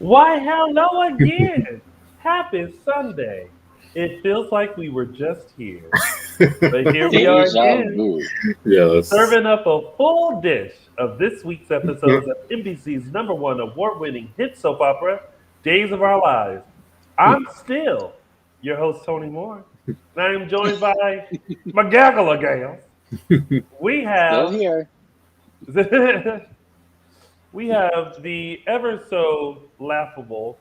Why, hello again. Happy Sunday. It feels like we were just here. But here we are Deja again, vu. Yes. serving up a full dish of this week's episodes of NBC's #1 award-winning hit soap opera, Days of Our Lives. I'm still your host, Tony Moore. And I am joined by my gaggle gals. We Still have here. we have the ever so laughable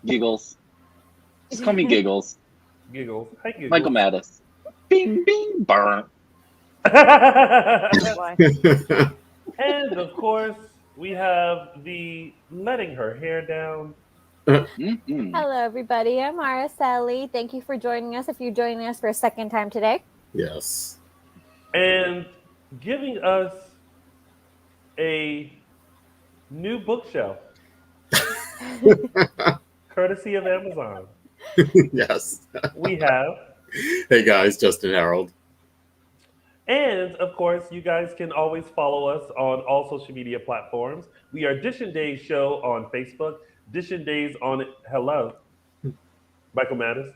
Giggles. Just call me Giggles. Giggles. Hi, Michael Giggles. Mattis. Bing, bing, burn. Why? And of course, we have the letting her hair down. Mm-mm. Hello, everybody. I'm Araceli. Thank you for joining us. If you're joining us for a second time today, Yes. And giving us a new bookshelf, courtesy of Amazon. Yes. We have, Hey guys, Justin Hareld. and of course, you guys can always follow us on all social media platforms. We are Dishin Days Show on Facebook, Dishin Days on Hello, Michael Mattis.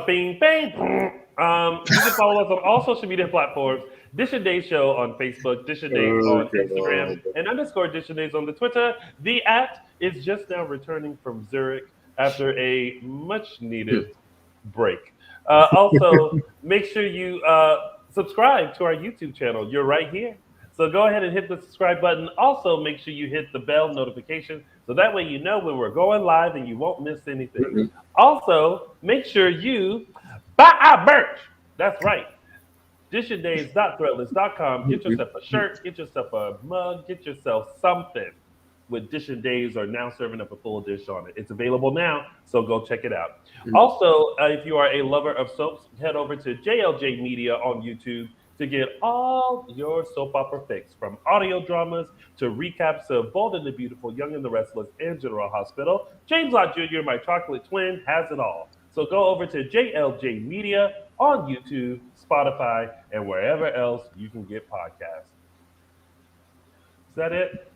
Bing, bang. You can follow us on all social media platforms. Dishin Days Show on Facebook, Dishin Days on Instagram, and _Dishin Days on the Twitter. The @ is just now returning from Zurich after a much needed break. Also, make sure you subscribe to our YouTube channel. You're right here. So go ahead and hit the subscribe button. Also, make sure you hit the bell notification so that way you know when we're going live and you won't miss anything. Also, make sure you buy our merch. That's right. DishinDays.threadless.com. Get yourself a shirt, get yourself a mug, get yourself something with Dishin Days are now serving up a full dish on it. It's available now, so go check it out. Also, if you are a lover of soaps, head over to JLJ Media on YouTube to get all your soap opera fix, from audio dramas to recaps of Bold and the Beautiful, Young and the Restless, and General Hospital. James Lott Jr., my chocolate twin, has it all. So go over to JLJ Media on YouTube, Spotify, and wherever else you can get podcasts. Is that it?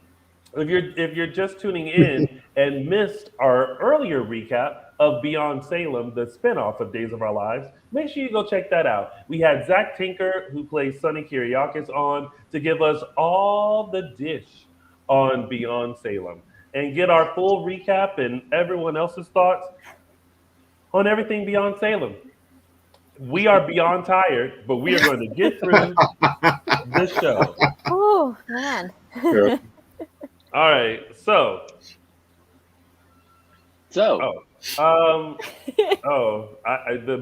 If you're just tuning in and missed our earlier recap of Beyond Salem, the spinoff of Days of Our Lives, make sure you go check that out. We had Zach Tinker, who plays Sonny Kiriakis, on to give us all the dish on Beyond Salem and get our full recap and everyone else's thoughts on everything Beyond Salem. We are beyond tired, but we are going to get through this show. oh man, Yeah. All right, so So, the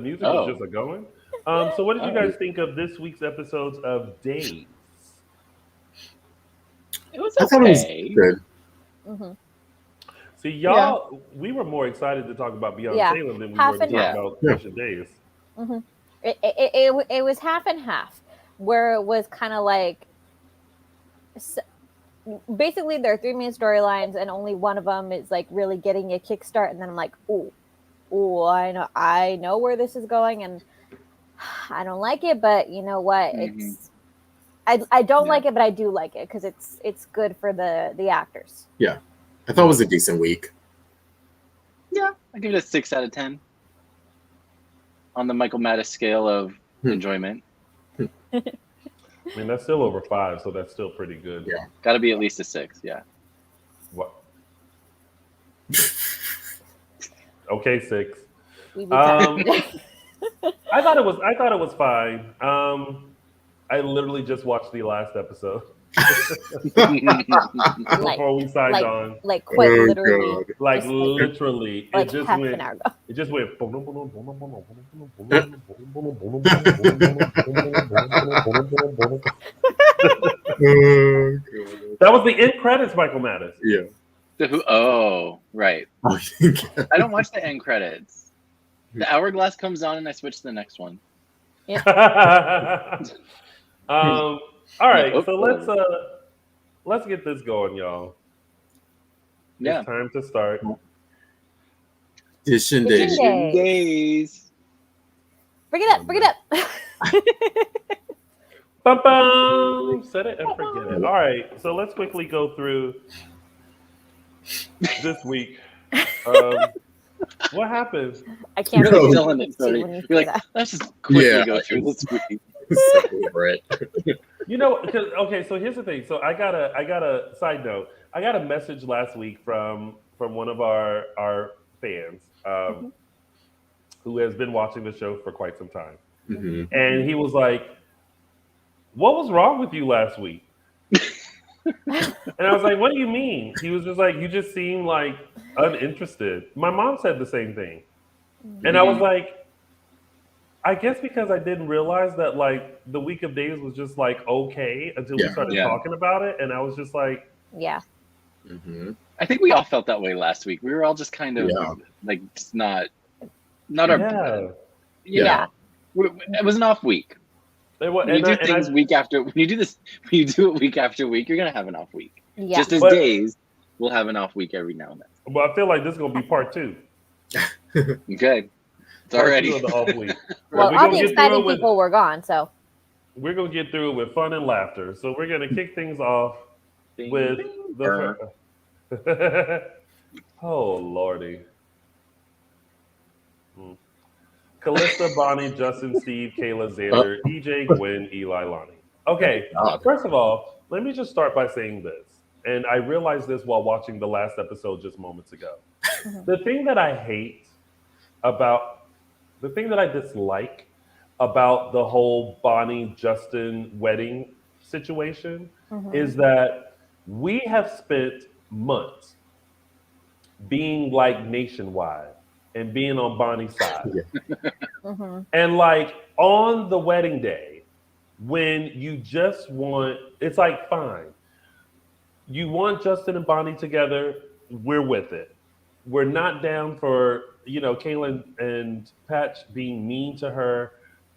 music was just a going. So what did you guys think of this week's episodes of Days? it was I thought it was okay. good. Mhm. See, y'all, we were more excited to talk about Beyond Yeah. Salem than we Half were to and talk half. about Yeah. Dishin Days. Mhm. It was half and half, where it was kind of like basically there are three main storylines, and only one of them is like really getting a kickstart, and then I'm like, oh, I know where this is going, and I don't like it, but you know what? Mhm. I don't Yeah. like it, but I do like it because it's good for the actors. Yeah. I thought it was a decent week. Yeah, I give it a 6 out of 10 on the Michael Mattis scale of enjoyment. I mean, that's still over 5, so that's still pretty good. Yeah. Got to be at least a 6. Yeah. What? Okay, 6. We be tired. I thought it was fine. I literally just watched the last episode before we signed on. like quite Oh, literally. God. Like Just literally, like it just half went. an hour ago. It just went. Oh, God. That was the end credits, Michael Mattis. Yeah. Oh, right. Oh, I don't watch the end credits. The hourglass comes on and I switch to the next one. All right, Oh, so let's get this going, y'all. Yeah. It's time to start. Dishin Dishin Days. Days. Days. Bring it up. Bum, bum. Set it and forget it. All right, so let's quickly go through this week. What happened? I can't No. really Selling it, see sorry. when you You're say like, that. let's just quickly Yeah. go through this week. So over it. You know, okay. So here's the thing. So I got a side note. I got a message last week from one of our fans who has been watching the show for quite some time, Mhm. and he was like, "What was wrong with you last week?" And I was like, "What do you mean?" He was just like, "You just seem like uninterested." My mom said the same thing, and I was like, I guess because I didn't realize that like the week of days was just like okay until we Yeah. started Yeah. talking about it, and I was just like, Yeah. Mhm. I think we all felt that way last week. We were all just kind of Yeah. like just not our yeah. you Yeah. know. It was an off week. When you do things week after when you do it week after week, you're gonna have an off week. Yeah. Just as But- days, we'll have an off week every now and then. But I feel like this is gonna be part two. Okay. It's Part already two of the off week. Well, we're all gonna the get through exciting it with people were gone, so we're gonna get through it with fun and laughter. So we're gonna kick things off with the oh lordy. Calista, Bonnie, Justin, Steve, Kayla, Xander, EJ, Gwen, Eli, Lani. Okay, God. first of all, let me just start by saying this. And I realized this while watching the last episode just moments ago. The thing that I hate about, the thing that I dislike about the whole Bonnie Justin wedding situation is that we have spent months being like nationwide and being on Bonnie's side. And like on the wedding day, when you just want, it's like fine. You want Justin and Bonnie together, we're with it. We're not down for, Kaylin and Patch being mean to her.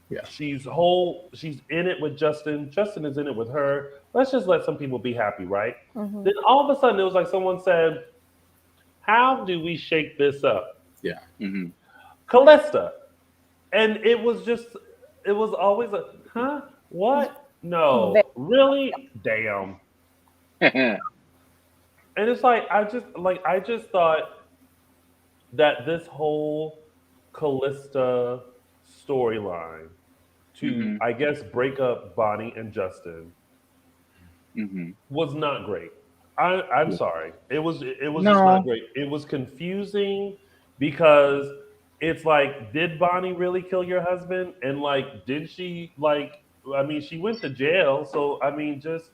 Yeah. She's in it with Justin. Justin is in it with her. Let's just let some people be happy, right? Then all of a sudden it was like someone said, how do we shake this up? Yeah. Mm-hmm. Calista. And it was always a, huh? What? No. Really? Damn. And it's like I just thought that this whole Calista storyline to I guess break up Bonnie and Justin was not great. I'm sorry. It was just not great. It was confusing because it's like, did Bonnie really kill your husband? And like, did she she went to jail, so I mean just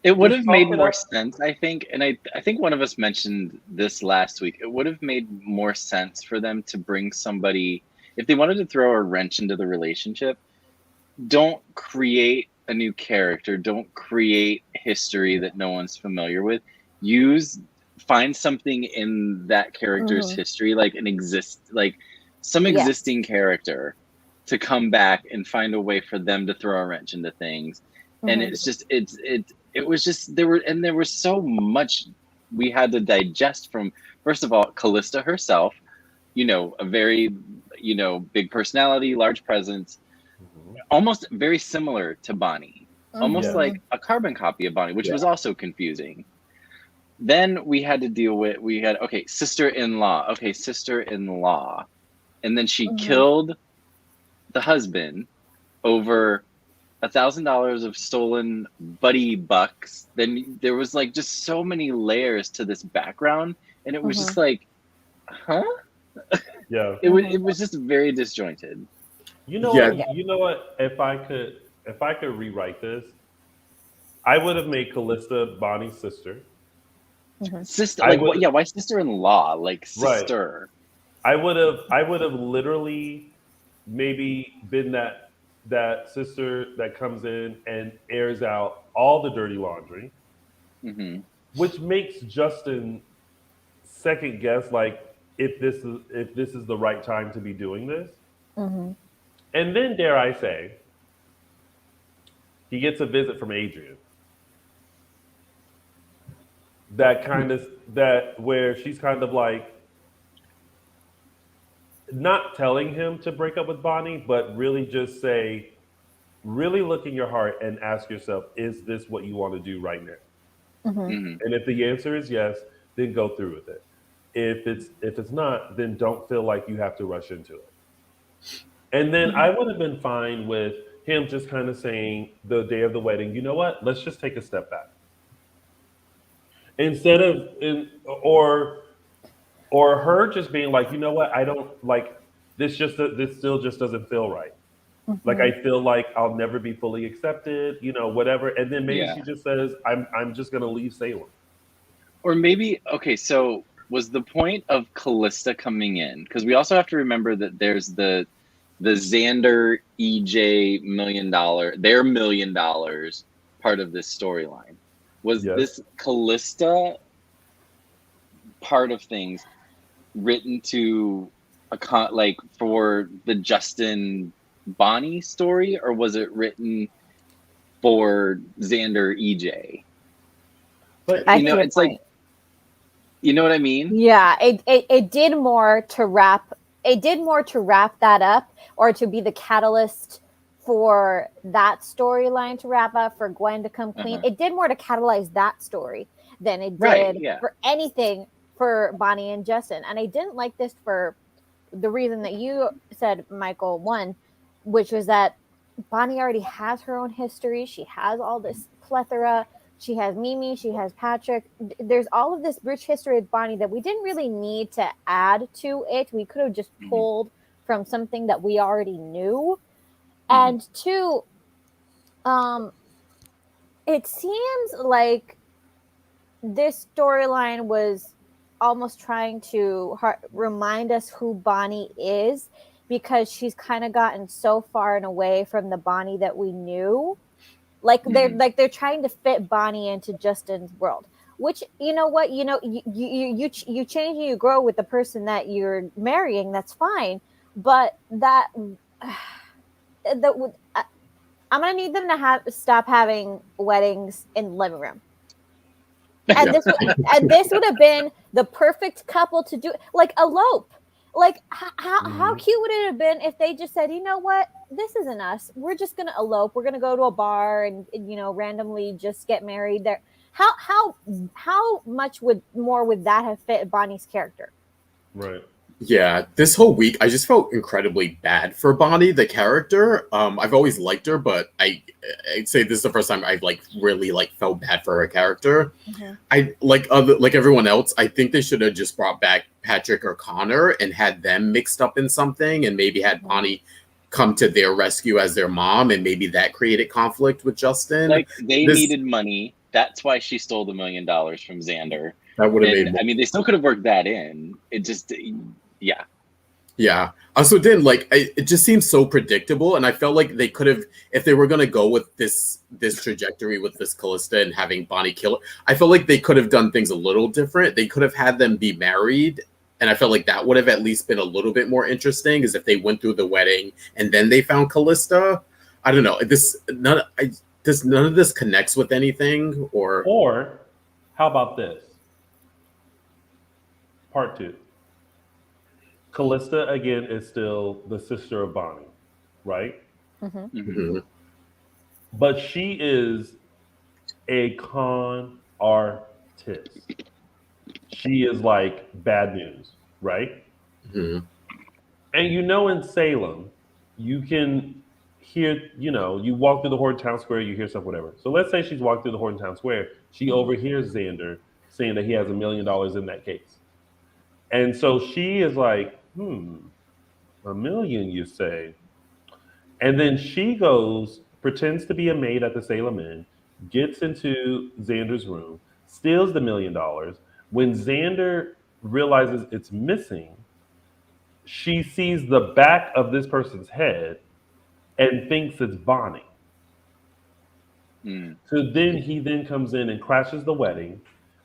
It would just have made talk it more up. sense, I think, and I think one of us mentioned this last week. It would have made more sense for them to bring somebody, if they wanted to throw a wrench into the relationship, don't create a new character, don't create history that no one's familiar with. Find something in that character's history, like some existing character to come back and find a way for them to throw a wrench into things. And it's just it was just there was so much we had to digest from, first of all, Calista herself, a very big personality, large presence, almost very similar to Bonnie, almost like a carbon copy of Bonnie, which was also confusing. Then we had to deal with sister-in-law, and then she killed the husband over $1,000 of stolen buddy bucks. Then there was like just so many layers to this background, and it was just like, huh? Yeah. It was just very disjointed. You know what? If I could rewrite this, I would have made Calista Bonnie's sister. Sister, I why sister-in-law? Like sister. Right. I would have literally maybe been that sister that comes in and airs out all the dirty laundry, which makes Justin second guess like if this is the right time to be doing this. And then, dare I say, he gets a visit from Adrian. Where she's kind of like not telling him to break up with Bonnie, but really just say, really look in your heart and ask yourself, is this what you want to do right now? Mhm. And if the answer is yes, then go through with it. If it's not, then don't feel like you have to rush into it. And then I would have been fine with him just kind of saying the day of the wedding, you know what? Let's just take a step back. Instead of or her just being like, you know what? I don't like this still just doesn't feel right. Like Mhm. I feel like I'll never be fully accepted, whatever. And then maybe Yeah. she just says, I'm just gonna leave Salem. Or maybe, okay, so was the point of Calista coming in? Because we also have to remember that there's the Xander EJ their $1 million part of this storyline. Was Yes. this Calista part of things written to like for the Justin Bonnie story, or was it written for Xander EJ? But I You see know, your it's like, point. you know what I mean? Yeah, it did more to wrap. It did more to wrap that up, or to be the catalyst for that storyline to wrap up, for Gwen to come clean. Uh-huh. It did more to catalyze that story than it Right, did yeah. for anything for Bonnie and Justin. And I didn't like this for the reason that you said, Michael, one, which was that Bonnie already has her own history. She has all this plethora. She has Mimi. She has Patrick. There's all of this rich history with Bonnie that we didn't really need to add to it. We could have just Mhm. pulled from something that we already knew. Mhm. And two, it seems like this storyline was almost trying to remind us who Bonnie is, because she's kind of gotten so far and away from the Bonnie that we knew. Like they're trying to fit Bonnie into Justin's world. Which, you know what, you change and you grow with the person that you're marrying. That's fine, but that I'm gonna need them to stop having weddings in the living room. And Yeah. this would have been the perfect couple to do, like, elope. Like, how Mhm. cute would it have been if they just said, you know what, this isn't us. We're just gonna elope. We're gonna go to a bar and randomly just get married there. How much more would that have fit Bonnie's character? Right. Yeah, this whole week I just felt incredibly bad for Bonnie, the character. I've always liked her, but I'd say this is the first time I've really felt bad for her character. Mm-hmm. I like everyone else. I think they should have just brought back Patrick or Connor and had them mixed up in something, and maybe had Bonnie come to their rescue as their mom, and maybe that created conflict with Justin. Like, they This needed money. That's why she stole the $1 million from Xander. that would have And made more. I mean, they still could have worked that in. It just, yeah. Yeah. Also, didn't it just seems so predictable, and I felt like they could have, if they were gonna go with this trajectory with this Calista and having Bonnie kill her, I felt like they could have done things a little different. They could have had them be married, and I felt like that would have at least been a little bit more interesting, as if they went through the wedding and then they found Calista. I don't know. None of this connects with anything, or Or how about this? Part two. Calista again is still the sister of Bonnie, right? Mm-hmm. Mhm. Mhm. But she is a con artist. She is like bad news, right? Mhm. And in Salem, you can hear, you walk through the Horton Town Square, you hear stuff, whatever. So let's say she's walked through the Horton Town Square, she overhears Xander saying that he has $1 million in that case. And so she is like, $1 million, you say? And then she goes, pretends to be a maid at the Salem Inn, gets into Xander's room, steals the $1 million. When Xander realizes it's missing, she sees the back of this person's head and thinks it's Bonnie. Mm. So then he then comes in and crashes the wedding,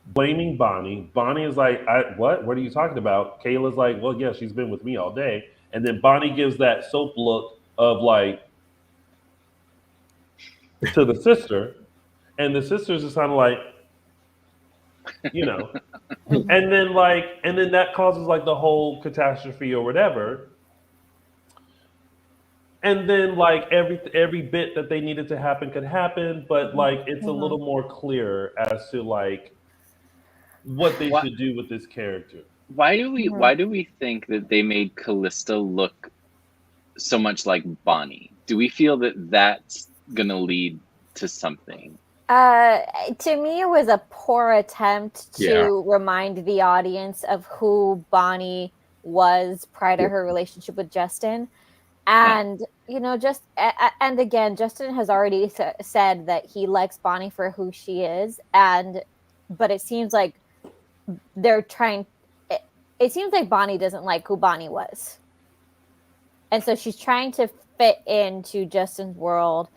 blaming Bonnie. Bonnie is like, what? What are you talking about? Kayla's like, well, yeah, she's been with me all day. And then Bonnie gives that soap look of like to the sister, and the sister's just kind of like, Mm-hmm. and then that causes like the whole catastrophe or whatever. and then like every bit that they needed to happen could happen, but like it's a little more clear as to like what they What? should do with this character. Why do we think that they made Calista look so much like Bonnie? Do we feel that that's gonna lead to something? To me, it was a poor attempt to remind the audience of who Bonnie was prior to her relationship with Justin. And, and again, Justin has already said that he likes Bonnie for who she is. But it seems like they're trying, it seems like Bonnie doesn't like who Bonnie was. And so she's trying to fit into Justin's world.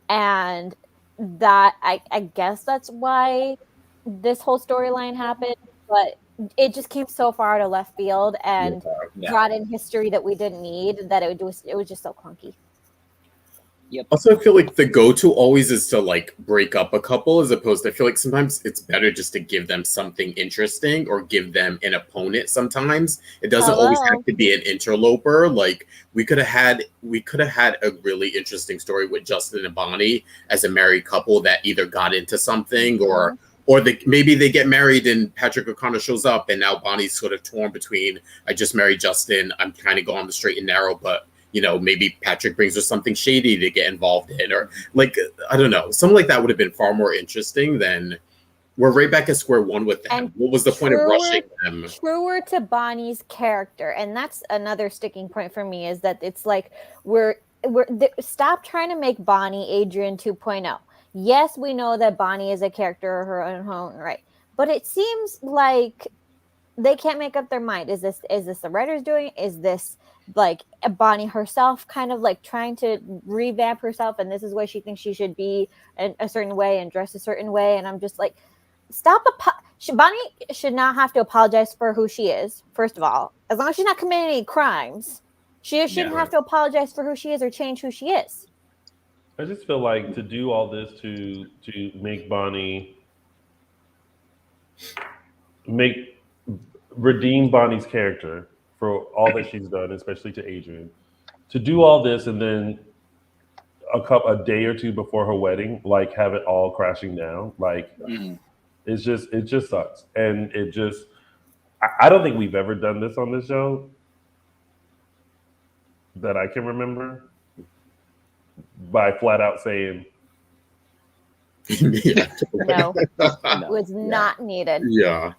And that I guess that's why this whole storyline happened, but it just came so far to left field and brought in history that we didn't need that it was just so clunky. Yep. Also, I feel like the go-to always is to like break up a couple, as opposed to, I feel like sometimes it's better just to give them something interesting or give them an opponent. Sometimes it doesn't always have to be an interloper. Like we could have had a really interesting story with Justin and Bonnie as a married couple that either got into something or maybe they get married and Patrick O'Connor shows up and now Bonnie's sort of torn between, I just married Justin, I'm trying to go on the straight and narrow, but maybe Patrick brings her something shady to get involved in, or like, I don't know, something like that would have been far more interesting than we're right back at square one with them. And what was the point of rushing them? Truer to Bonnie's character. And that's another sticking point for me, is that it's like, we're stop trying to make Bonnie Adrian 2.0. Yes, we know that Bonnie is a character of her own right, but it seems like they can't make up their mind. Is this the writers doing? Is this like Bonnie herself kind of like trying to revamp herself, and this is why she thinks she should be a certain way and dress a certain way? And I'm just like, stop. Bonnie should not have to apologize for who she is, first of all. As long as she's not committing any crimes, she shouldn't have to apologize for who she is or change who she is. I just feel like to do all this to make Bonnie redeem Bonnie's character for all that she's done, especially to Adrian, to do all this and then a day or two before her wedding, like have it all crashing down, like it just sucks. And I don't think we've ever done this on this show that I can remember, by flat out saying no, it was not needed. Yeah,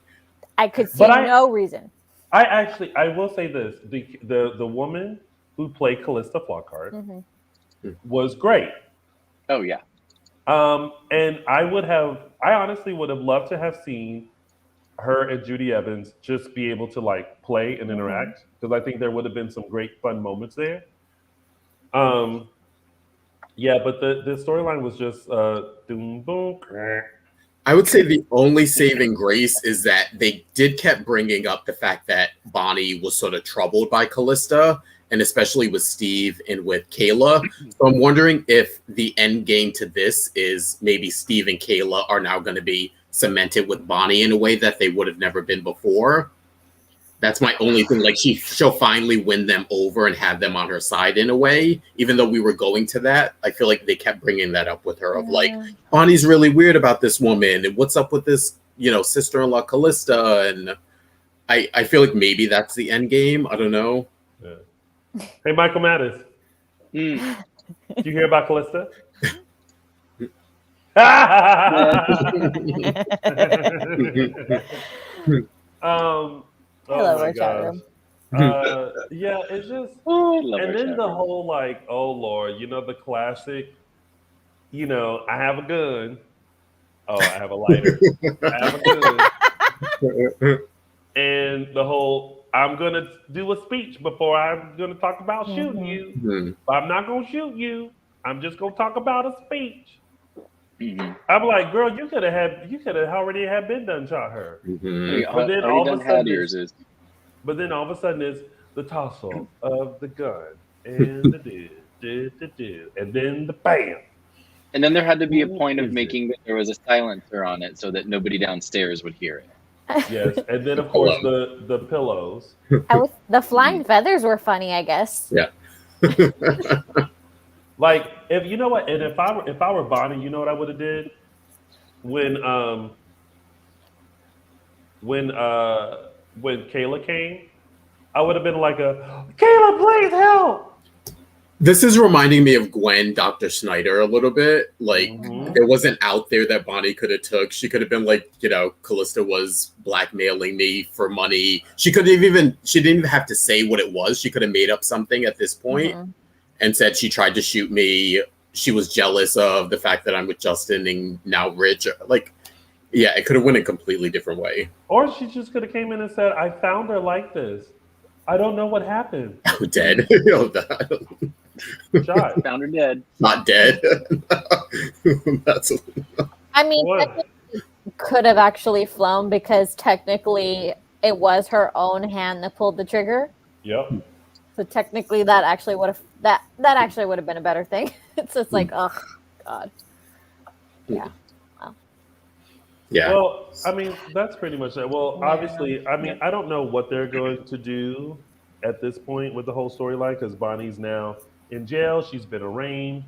I could see no reason. I will say this: the woman who played Calista Flockhart was great. Oh yeah. And I honestly would have loved to have seen her and Judy Evans just be able to like play and interact, because I think there would have been some great fun moments there. Yeah, but the storyline was just doom boom. I would say the only saving grace is that they kept bringing up the fact that Bonnie was sort of troubled by Calista, and especially with Steve and with Kayla. So I'm wondering if the end game to this is maybe Steve and Kayla are now going to be cemented with Bonnie in a way that they would have never been before. That's my only thing. Like she'll finally win them over and have them on her side in a way. Even though we were going to that, I feel like they kept bringing that up with her of like, Bonnie's really weird about this woman and what's up with this, sister-in-law Calista. And I feel like maybe that's the end game. I don't know. Yeah. Hey, Michael Mattis. Did you hear about Calista? Hello, our chat room. Yeah, it's just, and then the whole like, oh Lord, the classic, I have a gun. Oh, I have a lighter. I have a gun. And the whole, I'm gonna do a speech before I'm gonna talk about shooting you. But I'm not gonna shoot you. I'm just gonna talk about a speech. I'm like, girl, you could have already been done shot her. But then all of a sudden it's the tussle of the gun and the and then the bam. And then there had to be a point of making that there was a silencer on it so that nobody downstairs would hear it. Yes, and then of course the pillows. The flying feathers were funny, I guess. Yeah. Like, if you know what, and if I were Bonnie, you know what I would have did when when uh when Kayla came, I would have been like a Kayla, please help. This is reminding me of Gwen, Dr. Snyder a little bit. Like Hmm. there wasn't out there that Bonnie could have took. She could have been like, Callista was blackmailing me for money. She didn't even have to say what it was. She could have made up something at this point and said she tried to shoot me. She was jealous of the fact that I'm with Justin and now rich. Like, yeah, it could have went a completely different way. Or she just could have came in and said, I found her like this. I don't know what happened. Oh, dead. Shot. Found her dead. Not dead. That's I mean, What? technically could have actually flown because technically it was her own hand that pulled the trigger. Yep. So technically, that actually would have been a better thing. It's just like, oh god, yeah. yeah. Well, I mean, that's pretty much it. Well, obviously, I mean, I don't know what they're going to do at this point with the whole storyline because Bonnie's now in jail. She's been arraigned.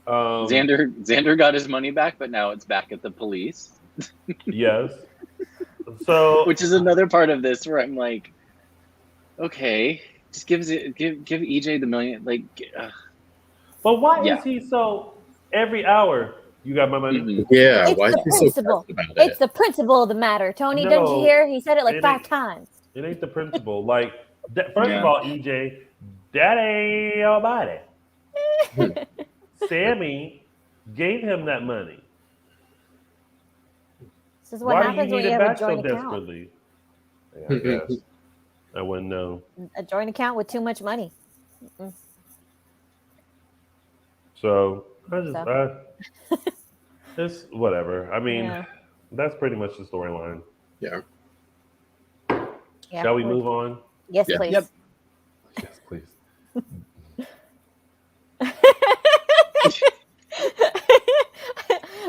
Xander got his money back, but now it's back at the police. Yes. So, Which is another part of this where I'm like, okay, just give EJ the million. Like, but why Yeah. is he so every hour? You got my money. mhm. Yeah, It's why is the he so principle. pressed about It's it? the principle of the matter, Tony. Didn't you No, hear? He said it like it 5 ain't. times. It ain't the principle. Like, first of Yeah. all, EJ, that ain't your body. Sammy gave him that money. This is what Why do you happens when need you it have a back so joint account. desperately? Yeah, I guess. I wouldn't know. A joint account with too much money. So it's whatever. I mean, Yeah. that's pretty much the storyline. Yeah. Yeah. Shall we move on? Yes, Yeah. please. Yep. Yes, please.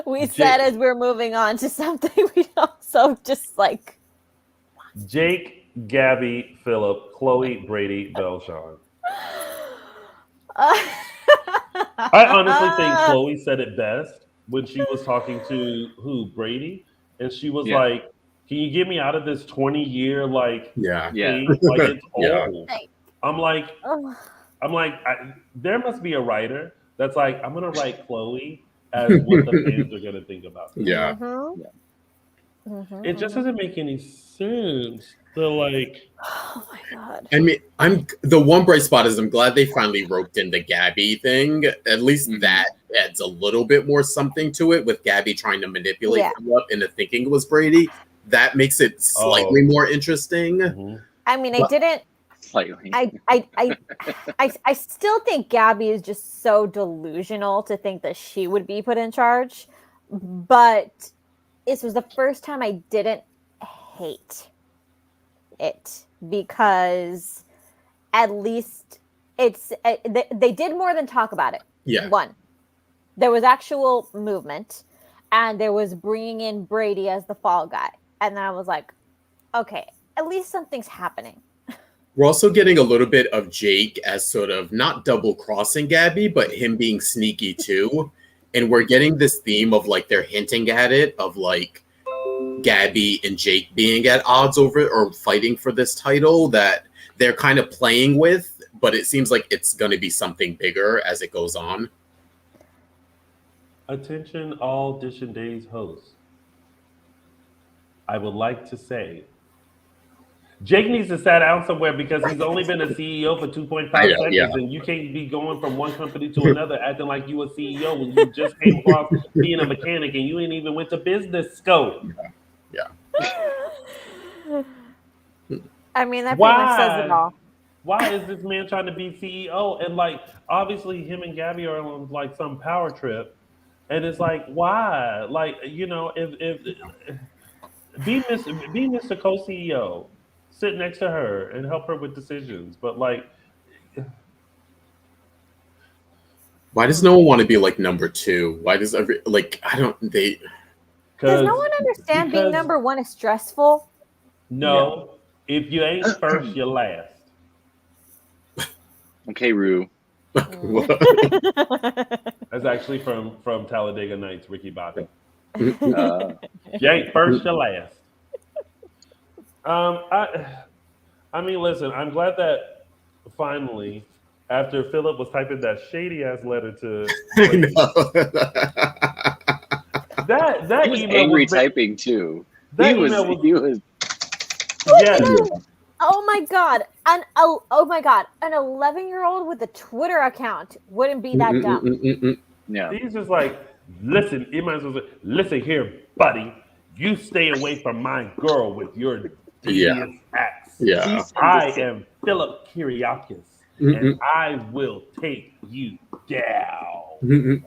We said as we're moving on to something, we also just like Jake, Gabby, Phillip, Chloe, Brady, Belshon. I honestly think Chloe said it best when she was talking to Brady, and she was Yeah. like, "Can you get me out of this 20-year Yeah. Yeah. thing? Like it's Yeah. old." I'm like, there must be a writer that's like, I'm gonna write Chloe as what the fans are gonna think about. Yeah. It just doesn't make any sense. The like, Oh my god. I mean, I'm the one bright spot is I'm glad they finally roped in the Gabby thing. At least that adds a little bit more something to it with Gabby trying to manipulate Phillip into thinking it was Brady. That makes it slightly more interesting. mhm. I mean, I didn't. Slightly. I still think Gabby is just so delusional to think that she would be put in charge, but this was the first time I didn't hate it because at least they did more than talk about it. Yeah. One, there was actual movement, and there was bringing in Brady as the fall guy, and then I was like, okay, at least something's happening. We're also getting a little bit of Jake as sort of not double crossing Gabby, but him being sneaky too. And we're getting this theme of like they're hinting at it of like Gabby and Jake being at odds over it or fighting for this title that they're kind of playing with, but it seems like it's going to be something bigger as it goes on. Attention, all Dishin Days hosts. I would like to say Jake needs to sit down somewhere because he's only been a CEO for 2.5 seconds, and you can't be going from one company to another acting like you a CEO when you just came across being a mechanic and you ain't even went to business school. Yeah. I mean, that pretty much says it all. Why is this man trying to be CEO? And like, obviously, him and Gabby are on like some power trip, and it's like, why? Like, you know, if be Mr. Co-CEO. Sit next to her and help her with decisions. But like, why does no one want to be like number two? Why does does no one understand being number one is stressful? No. If you ain't first, you're last. Okay, Rue. That's actually from Talladega Nights, Ricky Bobby. Uh, You ain't first, you last. I mean, listen, I'm glad that finally, after Philip was typing that shady ass letter to I know. that he was email angry was typing too. that He was. yes. Oh my god! Oh my god! An 11-year-old with a Twitter account wouldn't be that dumb. Yeah. He's just like, listen, he might as well say, listen here, buddy. You stay away from my girl with your devious acts. Yeah. I am Philip Kyriakis, and I will take you down.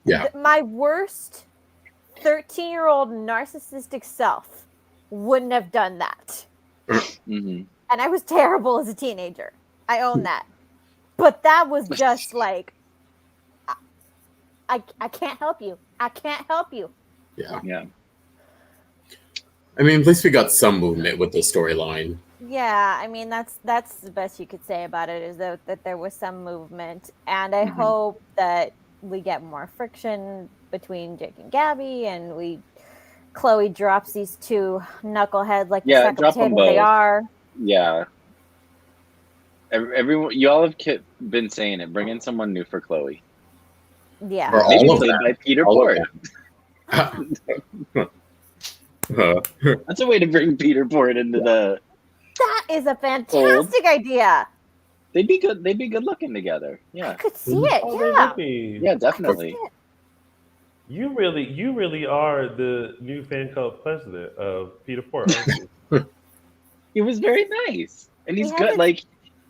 Yeah. My worst 13-year-old narcissistic self wouldn't have done that. Mm-hmm. And I was terrible as a teenager. I own that. But that was just like, I can't help you. I can't help you. Yeah. Yeah. I mean, at least we got some movement with the storyline. Yeah, I mean that's the best you could say about it, is that there was some movement, and I hope that we get more friction between Jake and Gabi, and Chloe drops these two knuckleheads like the sack of potatoes they are. Yeah. Everyone, you all have been saying it. Bring in someone new for Chloe. Yeah, For Maybe all of played them. by Peter All Port. of That's a way to bring Peter Port into the. that is a fantastic idea. They'd be good. They'd be good looking together. I Yeah. could see it. Oh, they Yeah, would be. Yeah, I could definitely. see it. You really are the new fan club president of Peter Port, aren't you? He was very nice, and he's good. Like,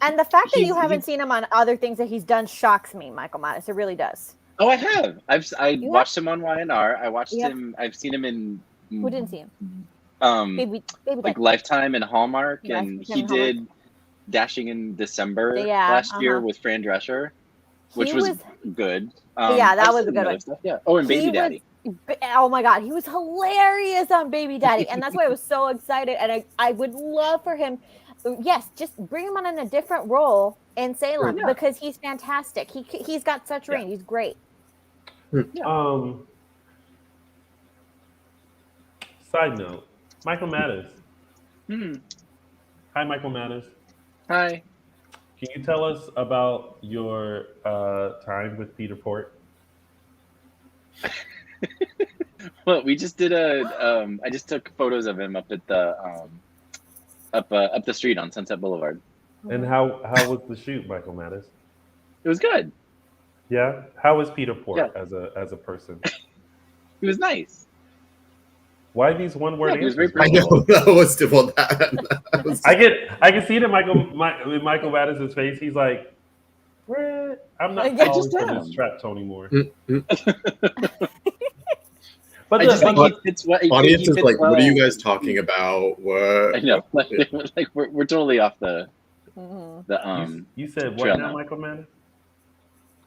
And the fact that you He's- haven't seen him on other things that he's done shocks me, Michael Mattis. It really does. oh, I have. I You watched him on YNR. I watched Yep. him. I've seen him in. Who didn't see him? Baby Like like Lifetime and Hallmark, Lifetime and and he Hallmark. did Dashing in December Yeah, last year uh-huh. with Fran Drescher, which He was was- good. Yeah, that I've was seen a good other one. stuff, yeah. Oh, and Baby He Daddy. oh my god, he was hilarious on Baby Daddy, and that's why I was so excited. And I would love for him. Yes, just bring him on in a different role in Salem, Yeah. because he's fantastic. He's got such range. He's great. Side note, Michael Mattis. Hmm. Hi, Michael Mattis. Hi. Can you tell us about your time with Peter Port? Well, we just did I just took photos of him up at the up the street on Sunset Boulevard. And how was the shoot, Michael Mattis? It was good. Yeah. How is Peter Port Yeah. as a person? He was nice. Why these one word Yeah, he was answers? very I know that was that was I can see it in Michael Mattis's face. He's like, "Brett, I'm not I falling just for am. this trap Tony Moore." I But just think but he fits well. audience he is fits like, what are you well. guys talking about? What? I know. Like we're totally off the Mhm. you said trail what now, now. Michael Mattis?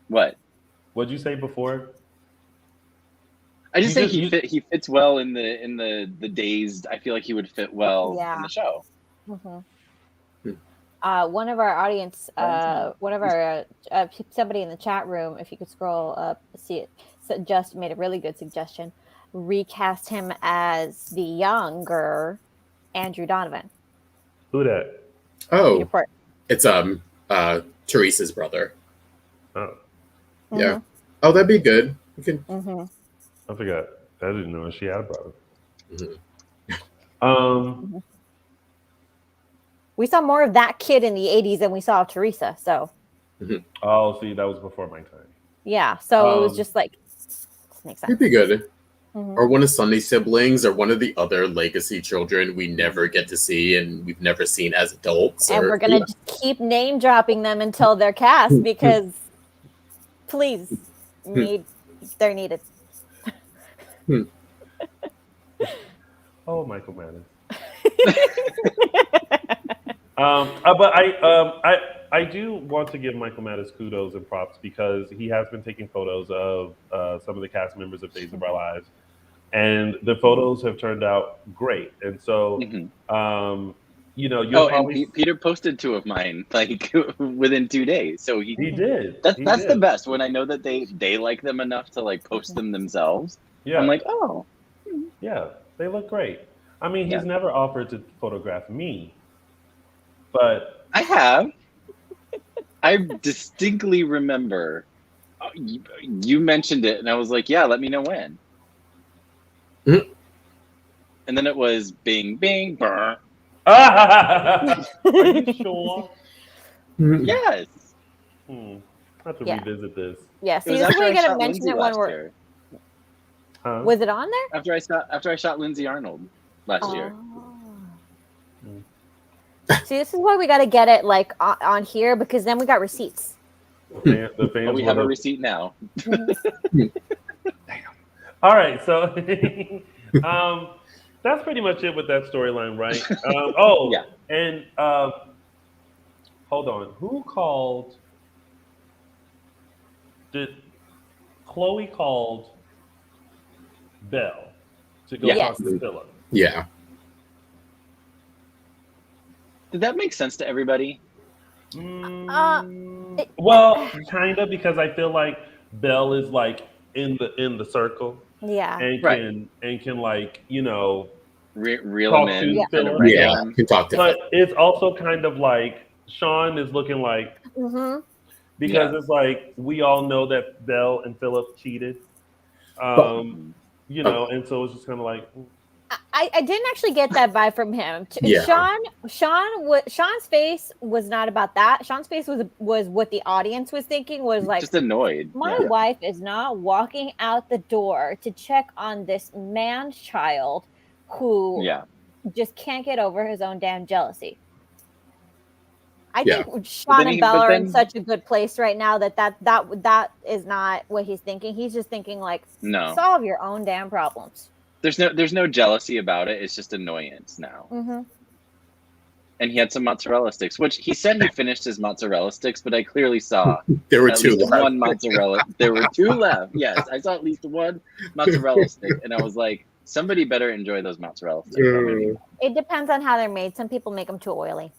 What? What'd you say before? I just You think just- he fits well in the Dazed. I feel like he would fit well Yeah. in the show. One of our audience, somebody in the chat room, if you could scroll up, see it, just made a really good suggestion. Recast him as the younger Andrew Donovan. Who that? Oh, Peter Port. it's Teresa's brother. Oh, Yeah. Oh, that'd be good. You can. Mhm. I forgot. I didn't know she had a brother. Mhm. We saw more of that kid in the 80s than we saw of Teresa. So, Oh, see, that was before my time. yeah. So it was Um, just like, this makes sense. It'd be good. Mhm. Or one of Sunny's siblings, or one of the other legacy children we never get to see and we've never seen as adults. And or- we're going to just keep name dropping them until they're cast, because please, they're needed. Oh, Michael Madden. But I do want to give Michael Mattis kudos and props, because he has been taking photos of some of the cast members of Days of Our Lives, and the photos have turned out great. And so you'll probably. And Peter posted 2 of mine like within 2 days. So He did. That's the best when I know that they like them enough to like post them themselves. Yeah. I'm like, oh, Yeah, they look great. I mean, he's Yeah. never offered to photograph me, but I have. I distinctly remember you mentioned it, and I was like, yeah, let me know when. Mhm. And then it was bing, bing, brr. are you sure? Yes. I have to Yeah. revisit this. Yeah, It see, was this is after where I you gotta shot mention Lindsay it when last we're. year. Huh? Was it on there? After I shot Lindsay Arnold last year. Mm. See, this is why we gotta get it like on here because then we got receipts. The fans But we have a will- receipt now. All right, so that's pretty much it with that storyline, right? Yeah. And hold on, who called? Did Chloe called Belle to go Yes. talk to Philip? Yeah. Did that make sense to everybody? Well, kind of, because I feel like Belle is like in the circle Yeah. and Right. can like Reel Talk them to in, kind Philip. of wrangle Yeah. them. Can talk to but it's also kind of like Sean is looking like Mm-hmm. because it's like we all know that Belle and Philip cheated, and so it's just kind of like I didn't actually get that vibe from him. Yeah. Sean's face was not about that. Sean's face was what the audience was thinking was like, Just annoyed. my Yeah. wife is not walking out the door to check on this man's child who Yeah. just can't get over his own damn jealousy. I Yeah. think Sean and Belle but are in then- such a good place right now that is not what he's thinking. He's just thinking like, No. solve your own damn problems. There's no jealousy about it. It's just annoyance now. Mm-hmm. And he had some mozzarella sticks, which he said he finished his mozzarella sticks, but I clearly saw There were at 2 least left. one mozzarella. There were 2 left. Yes, I saw at least one mozzarella stick, and I was like, somebody better enjoy those mozzarella sticks. It depends on how they're made. Some people make them too oily.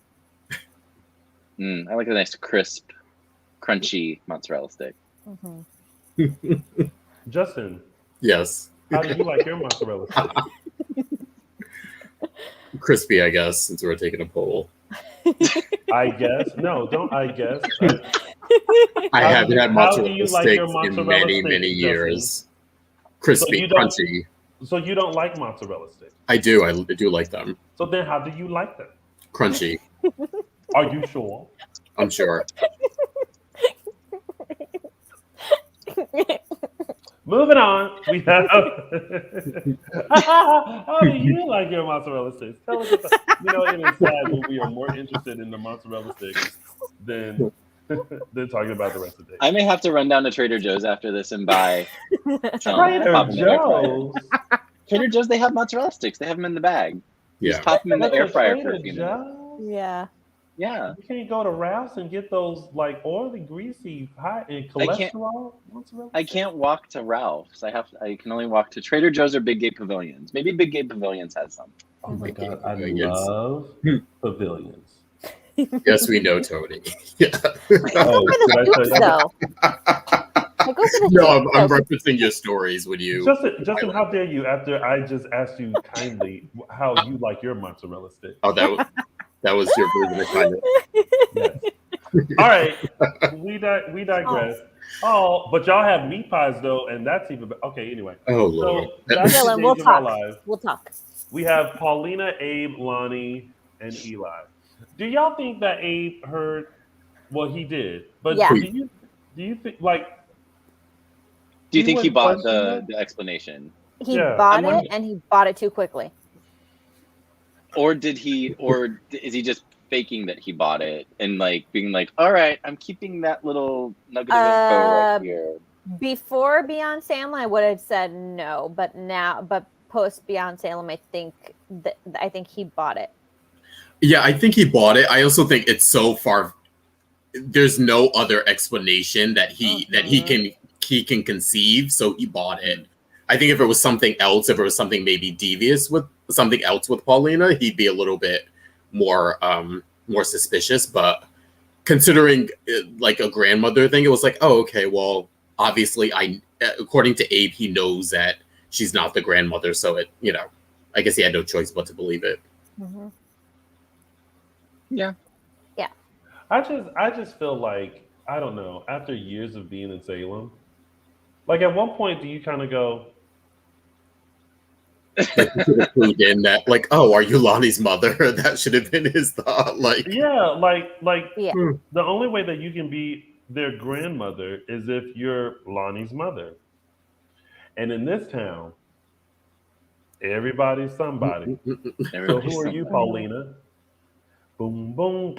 I like a nice crisp, crunchy mozzarella stick. Mm-hmm. Justin. Yes. How do you like your mozzarella stick? Crispy, I guess, since we're taking a poll. I guess. No, don't I guess. I haven't had how do mozzarella you like sticks your in mozzarella many, sticks, many Justin? years. Crispy, you don't- crunchy. So you don't like mozzarella sticks. I do. I do like them. So then how do you like them? Crunchy. Are you sure? I'm sure. Moving on, we have. How do you like your mozzarella sticks? Tell us. It is sad when we are more interested in the mozzarella sticks than talking about the rest of the day. I may have to run down to Trader Joe's after this and buy some. Trader pop 'em in the air fryer. Joe's. Trader Joe's, they have mozzarella sticks. They have them in the bag. You Yeah. just pop them in the But air fryer Trader for a few minutes. Joe's? Yeah. Yeah. You can't go to Ralph's and get those like oily, greasy, high in I can't- cholesterol mozzarella I sticks? can't walk to Ralph's. I can only walk to Trader Joe's or Big Gay Pavilions. Maybe Big Gay Pavilions has some. Oh my Big Gay god, I Pavilions. love pavilions. Yes, we know, Tony. Yeah. Oh, For the did I soups, say- though. I go for the No, soups, I'm though. referencing your stories when you. Justin, how dare you? After I just asked you kindly how you like your mozzarella stick. Oh, that was your version of kindness. Yes. All right, we digress. Oh, but y'all have meat pies though, and that's even okay. Anyway, Oh Lord. so that's Dylan, the we'll days of our talk. lives. We'll talk. We have Paulina, Abe, Lani, and Eli. Do y'all think that Abe heard? Well, he did, but Yeah. do you think like? Do you think he wouldn't bought question the explanation? He Yeah, bought I'm wondering- it, and he bought it too quickly. Or is he just faking that he bought it and like being like, all right, I'm keeping that little nugget of info right here. Before Beyond Salem, I would have said no, but post Beyond Salem, I think he bought it. Yeah, I think he bought it. I also think it's so far. There's no other explanation that he can conceive, so he bought it. I think if it was something else, if it was something maybe devious with something else with Paulina, he'd be a little bit more suspicious. But considering like a grandmother thing, it was like, oh, okay, well, obviously, according to Abe, he knows that she's not the grandmother, so it, I guess he had no choice but to believe it. Mm-hmm. Yeah. I just feel like, I don't know, after years of being in Salem, like at one point do you kind of go, like he should have clued in that, like, oh, are you Lani's mother? That should have been his thought. Like, yeah, like Yeah. the only way that you can be their grandmother is if you're Lani's mother. And in this town, everybody's somebody. So who are you, Paulina? Boom, boom.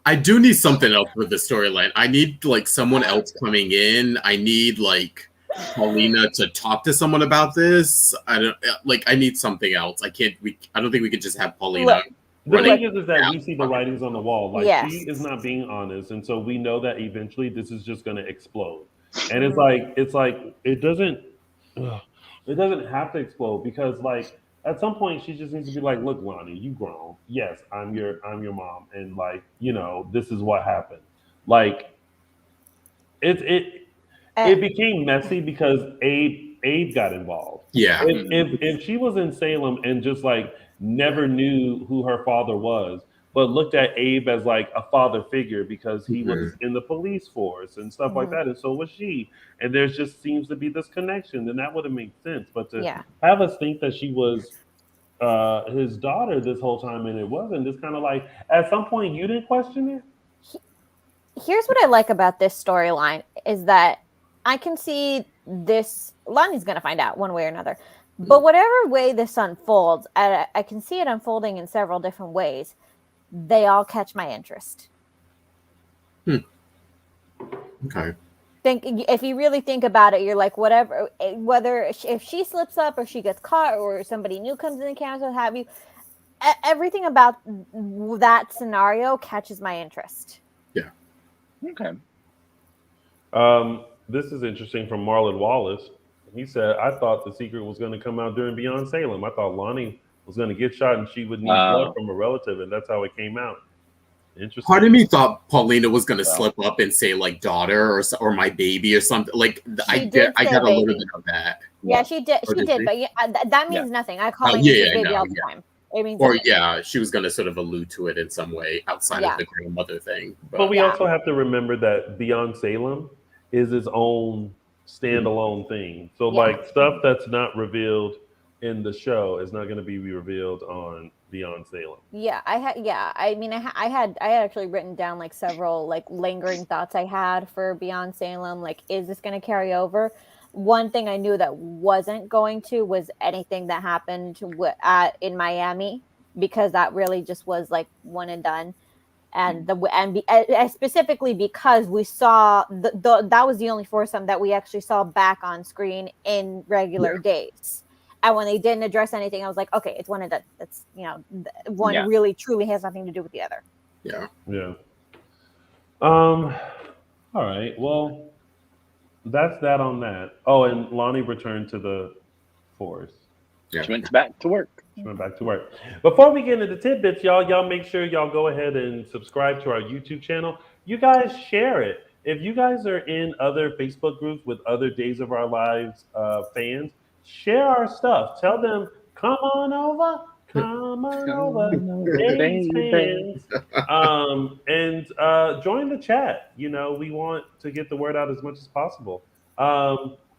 I do need something else with the storyline. I need like someone else coming in. I need like Paulina to talk to someone about this. I need something else. I don't think we could just have Paulina. Look, The thing is that we see the writings on the wall. Like, Yes. she is not being honest, and so we know that eventually this is just going to explode. And it's like it doesn't have to explode, because like at some point she just needs to be like, look, Lani, you grown. Yes, I'm your mom, and like, this is what happened. Like it became messy because Abe got involved. Yeah. If she was in Salem and just like never knew who her father was, but looked at Abe as like a father figure because he was in the police force and stuff like that, and so was she, and there just seems to be this connection, then that would have made sense. But to have us think that she was his daughter this whole time and it wasn't, it's kind of like at some point you didn't question it. Here's what I like about this storyline is that I can see this. Lani's going to find out one way or another. But whatever way this unfolds, I can see it unfolding in several different ways. They all catch my interest. Okay. If you really think about it, you're like, whether if she slips up or she gets caught or somebody new comes in the camera, what have you, everything about that scenario catches my interest. Yeah. Okay. This is interesting from Marlon Wallace. He said, I thought the secret was going to come out during Beyond Salem. I thought Lani was going to get shot and she would need blood from a relative, and that's how it came out. Interesting. Part of me thought Paulina was going to slip up and say like daughter or my baby or something. Like I got a little bit of that. Yeah, she did. She did, but that means nothing. I call my baby all the time. It means she was going to sort of allude to it in some way outside of the grandmother thing. But we also have to remember that Beyond Salem is its own standalone thing. So like stuff that's not revealed in the show is not going to be revealed on Beyond Salem. I had actually written down like several like lingering thoughts I had for Beyond Salem. Like, is this going to carry over? One thing I knew that wasn't going to was anything that happened in Miami, because that really just was like one and done. And specifically because we saw that was the only foursome that we actually saw back on screen in regular days. And when they didn't address anything, I was like, okay, it's one of the. That's one really truly has nothing to do with the other. Yeah. Yeah. All right. Well, that's that on that. Oh, and Lani returned to the force. Yeah. She went back to work. Before we get into the tidbits, y'all make sure y'all go ahead and subscribe to our YouTube channel. You guys share it. If you guys are in other Facebook groups with other Days of Our Lives fans, share our stuff. Tell them, come on over, Days fans, and join the chat. We want to get the word out as much as possible.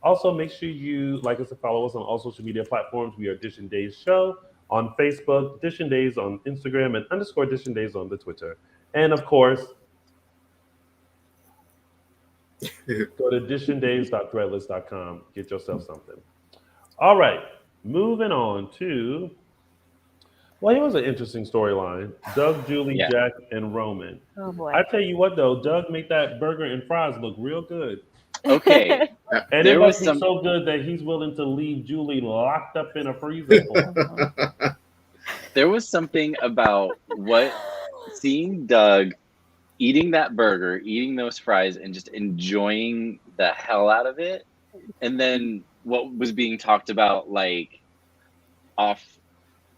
Also, make sure you like us and follow us on all social media platforms. We are Dishin Days Show on Facebook, Dishin Days on Instagram, and _Dishin Days on the Twitter. And of course, go to dishindays.threadless.com. Get yourself something. All right, moving on to, well, it was an interesting storyline. Doug, Julie, Jack, and Roman. Oh boy! I tell you what, though, Doug made that burger and fries look real good. Okay. And it must be so good that he's willing to leave Julie locked up in a freezer. There was something about seeing Doug eating that burger, eating those fries, and just enjoying the hell out of it. And then what was being talked about, like off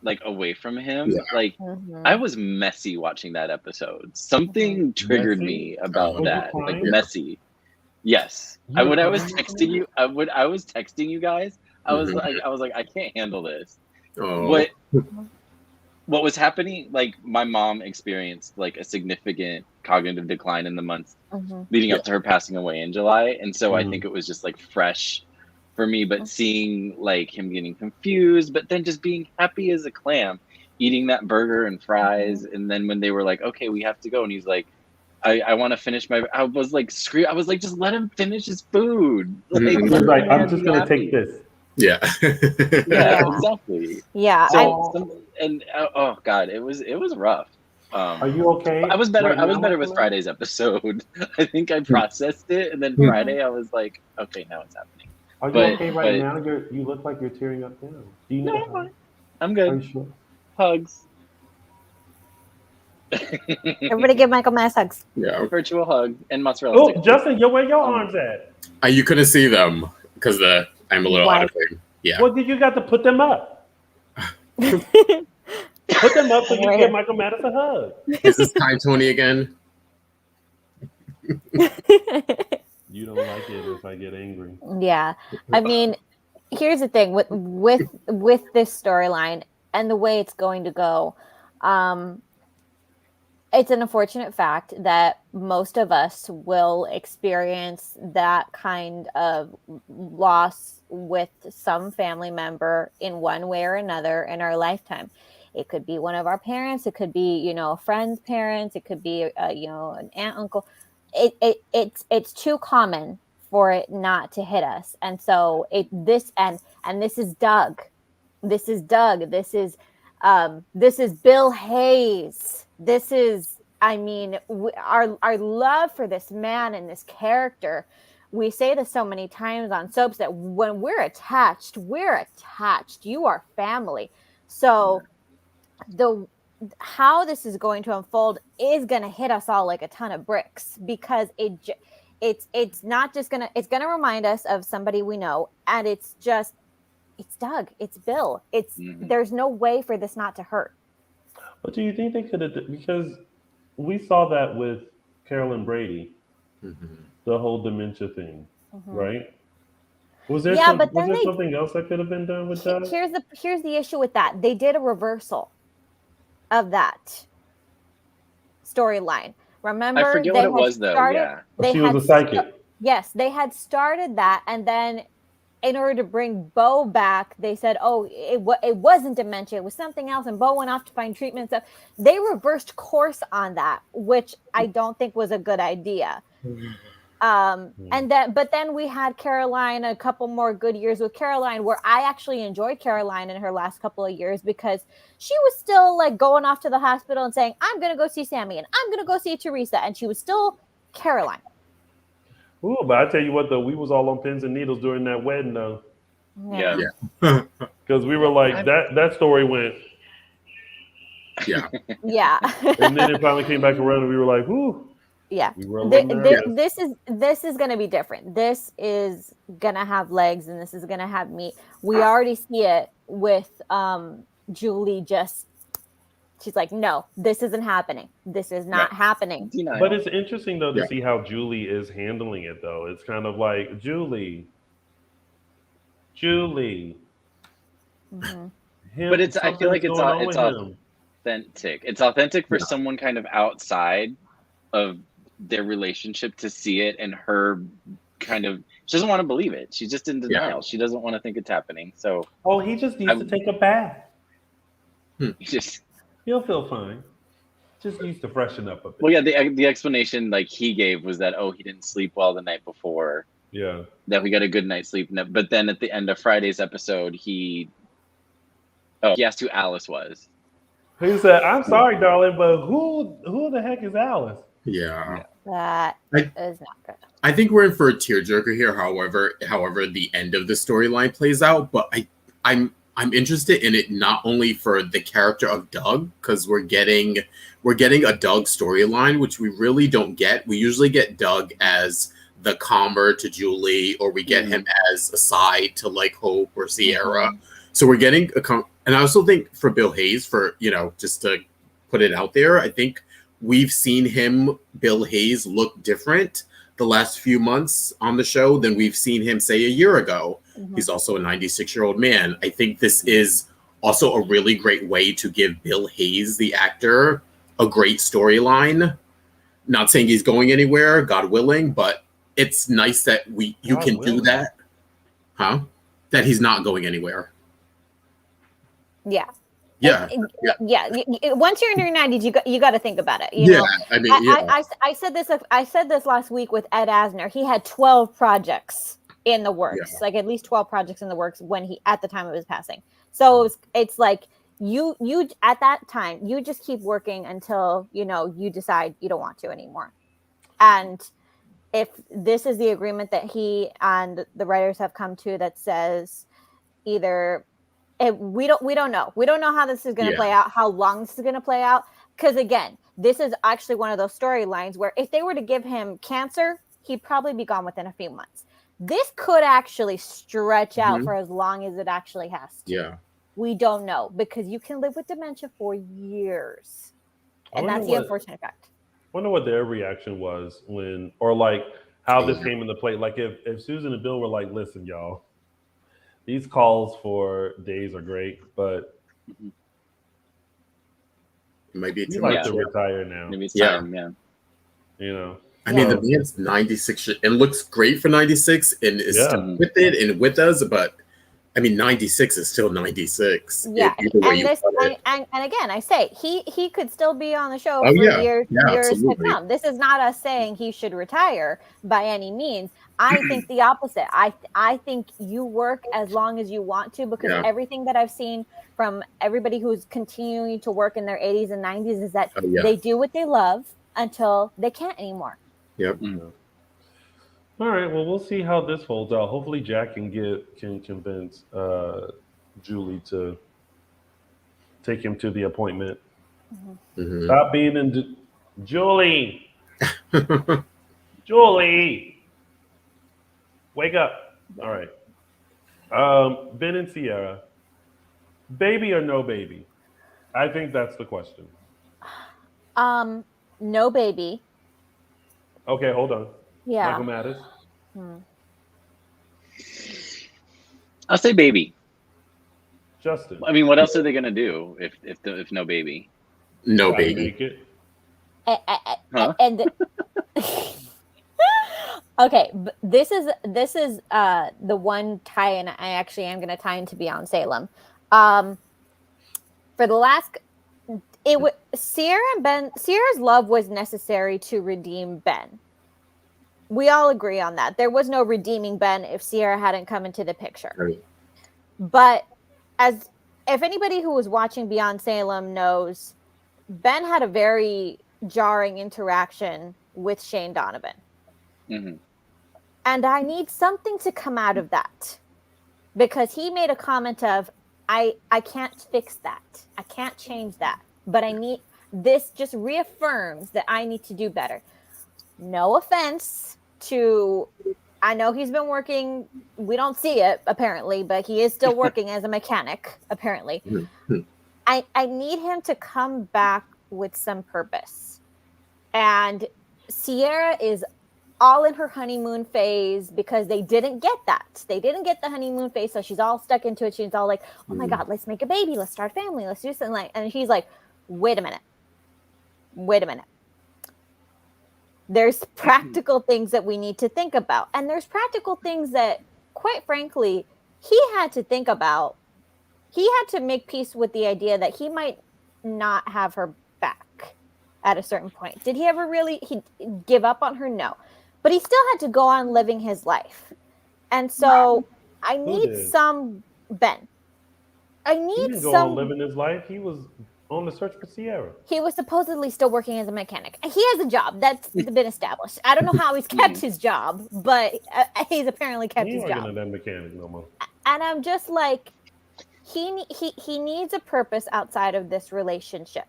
like away from him. Yeah. Like Mhm. I was messy watching that episode. Something triggered Messy? me about Was you that. Like crying? messy. Yes. You were When I was crying watching texting it? you, I was texting you guys. I was Mhm. like, I can't handle this. Oh. What was happening, like my mom experienced like a significant cognitive decline in the months Mhm. leading Yeah. up to her passing away in July. And so I Mhm. think it was just like fresh for me, but seeing like him getting confused, but then just being happy as a clam, eating that burger and fries. And then when they were like, okay, we have to go. And he's like, I want to finish I was like, I was like, just let him finish his food. Like, Mhm. He let was like, him I'm just be gonna happy. take this. Yeah. Yeah, Yeah. exactly. Yeah. So oh god, it was rough. Are you okay? I was better. right I was now, better with Michael? Friday's episode. I think I processed it, and then Mhm. Friday I was like, okay, now it's happening. Are you But- okay right but- now? You look like you're tearing up now. Do you need No, a I'm hug? fine. I'm Are you good. sure? Hugs. Everybody give Michael mass hugs. Yeah. Virtual hug and mozzarella Oh, sticks. Justin, where your arms at? You couldn't see them because I'm a little out of frame. Yeah. Well, you got to put them up. Put them up so you Right can here. give Michael Mattis a hug. Is this time Tony again? You don't like it if I get angry. Yeah, I mean, here's the thing with this storyline and the way it's going to go. It's an unfortunate fact that most of us will experience that kind of loss with some family member in one way or another in our lifetime. It could be one of our parents. It could be, a friend's parents. It could be, an aunt, uncle. It's too common for it not to hit us. And so this is Doug. This is Doug. This is Bill Hayes. This is, our love for this man and this character. We say this so many times on soaps that when we're attached. You are family. So how this is going to unfold is going to hit us all like a ton of bricks, because it's not just it's going to remind us of somebody we know, and it's Doug, it's Bill. There's no way for this not to hurt. But do you think they could have? Because we saw that with Carolyn Brady, the whole dementia thing, right? Was there something else that could have been done with that? Here's the issue with that. They did a reversal of that storyline. Remember, I forget what it was though. She was a psychic. Yes, they had started that, and then in order to bring Bo back, they said, "Oh, it wasn't dementia; it was something else." And Bo went off to find treatment. So they reversed course on that, which I don't think was a good idea. But then we had Caroline, a couple more good years with Caroline, where I actually enjoyed Caroline in her last couple of years, because she was still like going off to the hospital and saying, "I'm going to go see Sammy and I'm going to go see Teresa," and she was still Caroline. Ooh, but I tell you what, though, we was all on pins and needles during that wedding, though. Yeah. Because we were like, that story went. Yeah. Yeah. And then it finally came back around, and we were like, "Whoo." Yeah. We were a little nervous. This is going to be different. This is going to have legs, and this is going to have meat. We already see it with Julie. She's like, "No, this isn't happening. This is not happening." But it's interesting, though, to see how Julie is handling it, though. It's kind of like, Julie. Mm-hmm. But I feel like it's authentic. It's authentic for someone kind of outside of their relationship to see it, and her kind of, she doesn't want to believe it. She's just in denial. Yeah. She doesn't want to think it's happening. So he just needs to take a bath. He'll feel fine. Just needs to freshen up a bit. Well, yeah, the explanation like he gave was that he didn't sleep well the night before. Yeah. That we got a good night's sleep. But then at the end of Friday's episode, he asked who Alice was. He said, "I'm sorry, darling, but who the heck is Alice?" Yeah. That is not good. I think we're in for a tearjerker here, however the end of the storyline plays out. But I'm interested in it not only for the character of Doug, because we're getting a Doug storyline, which we really don't get. We usually get Doug as the calmer to Julie, or we get him as a side to like Hope or Ciara. So we're getting And I also think for Bill Hayes, for, just to put it out there, I think we've seen Bill Hayes, look different the last few months on the show than we've seen him, say, a year ago. Mm-hmm. He's also a 96-year-old man. I think this is also a really great way to give Bill Hayes, the actor, a great storyline. Not saying he's going anywhere, God willing, but it's nice that you can do that. Huh? That he's not going anywhere. Yeah. Yeah. Once you're in your 90s, you got to think about it. You know? I mean, I said this. I said this last week with Ed Asner. He had 12 projects in the works, like at least 12 projects in the works when he at the time of his passing. So it's like you at that time you just keep working until you decide you don't want to anymore. And if this is the agreement that he and the writers have come to that says either. We don't know. We don't know how this is going to play out, how long this is going to play out. Because again, this is actually one of those storylines where if they were to give him cancer, he'd probably be gone within a few months. This could actually stretch out for as long as it actually has to. Yeah. We don't know because you can live with dementia for years. And that's the unfortunate fact. I wonder what their reaction was how this came into play. Like if Susan and Bill were like, listen, y'all, these calls for days are great, but it might be too much to retire now. Maybe it's time, I mean, the man's 96 and looks great for 96 and is still with it and with us, but I mean, 96 is still 96. Yeah, and again, I say he could still be on the show for years to come. This is not us saying he should retire by any means. I think the opposite. I think you work as long as you want to because everything that I've seen from everybody who's continuing to work in their 80s and 90s is that they do what they love until they can't anymore. Yep. Mm-hmm. All right. Well, we'll see how this folds out. Hopefully, Jack can convince Julie to take him to the appointment. Mm-hmm. Stop being in Julie. Julie, wake up. All right. Ben and Ciara, baby or no baby? I think that's the question. No baby. Okay, hold on. Yeah. Michael Mattis. I'll say baby. Justin. I mean, what else are they gonna do if no baby? No baby. Make it. Huh? And okay, this is the one tie-in I actually am going to tie into Beyond Salem. For the last, Ciara and Ben. Ciara's love was necessary to redeem Ben. We all agree on that. There was no redeeming Ben if Ciara hadn't come into the picture. Right. But if anybody who was watching Beyond Salem knows, Ben had a very jarring interaction with Shane Donovan. Mm-hmm. And I need something to come out of that because he made a comment of, I can't fix that. I can't change that. But this just reaffirms that I need to do better. No offense to, I know he's been working, we don't see it apparently, but he is still working as a mechanic apparently. I need him to come back with some purpose. And Ciara is all in her honeymoon phase because they didn't get that. They didn't get the honeymoon phase, so she's all stuck into it. She's all like, oh my God, let's make a baby. Let's start a family. Let's do something and he's like, wait a minute. There's practical things that we need to think about. And there's practical things that, quite frankly, he had to think about. He had to make peace with the idea that he might not have her back at a certain point. Did he ever really give up on her? No. But he still had to go on living his life. And so I need some Ben. I need he didn't go some on living his life. He was on the search for Ciara. He was supposedly still working as a mechanic. He has a job. That's been established. I don't know how he's kept his job, but he's apparently kept his job. He ain't that mechanic no more. And I'm just like, he needs a purpose outside of this relationship.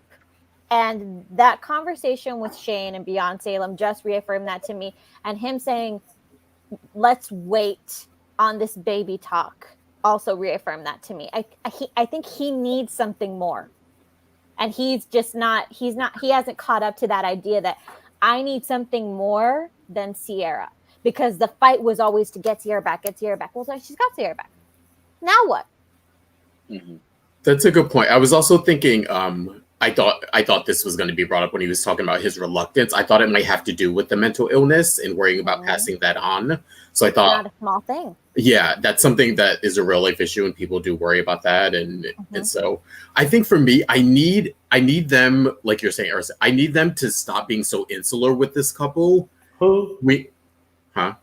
And that conversation with Shane and Beyond Salem just reaffirmed that to me. And him saying, let's wait on this baby talk also reaffirmed that to me. I think he needs something more. And he hasn't caught up to that idea that I need something more than Ciara. Because the fight was always to get Ciara back. Well, so she's got Ciara back. Now what? Mm-hmm. That's a good point. I was also thinking, I thought this was going to be brought up when he was talking about his reluctance. I thought it might have to do with the mental illness and worrying about passing that on. So I thought, not a small thing. Yeah, that's something that is a real life issue, and people do worry about that. And so I think for me, I need them, like you're saying, Araceli, I need them to stop being so insular with this couple. Who? Huh?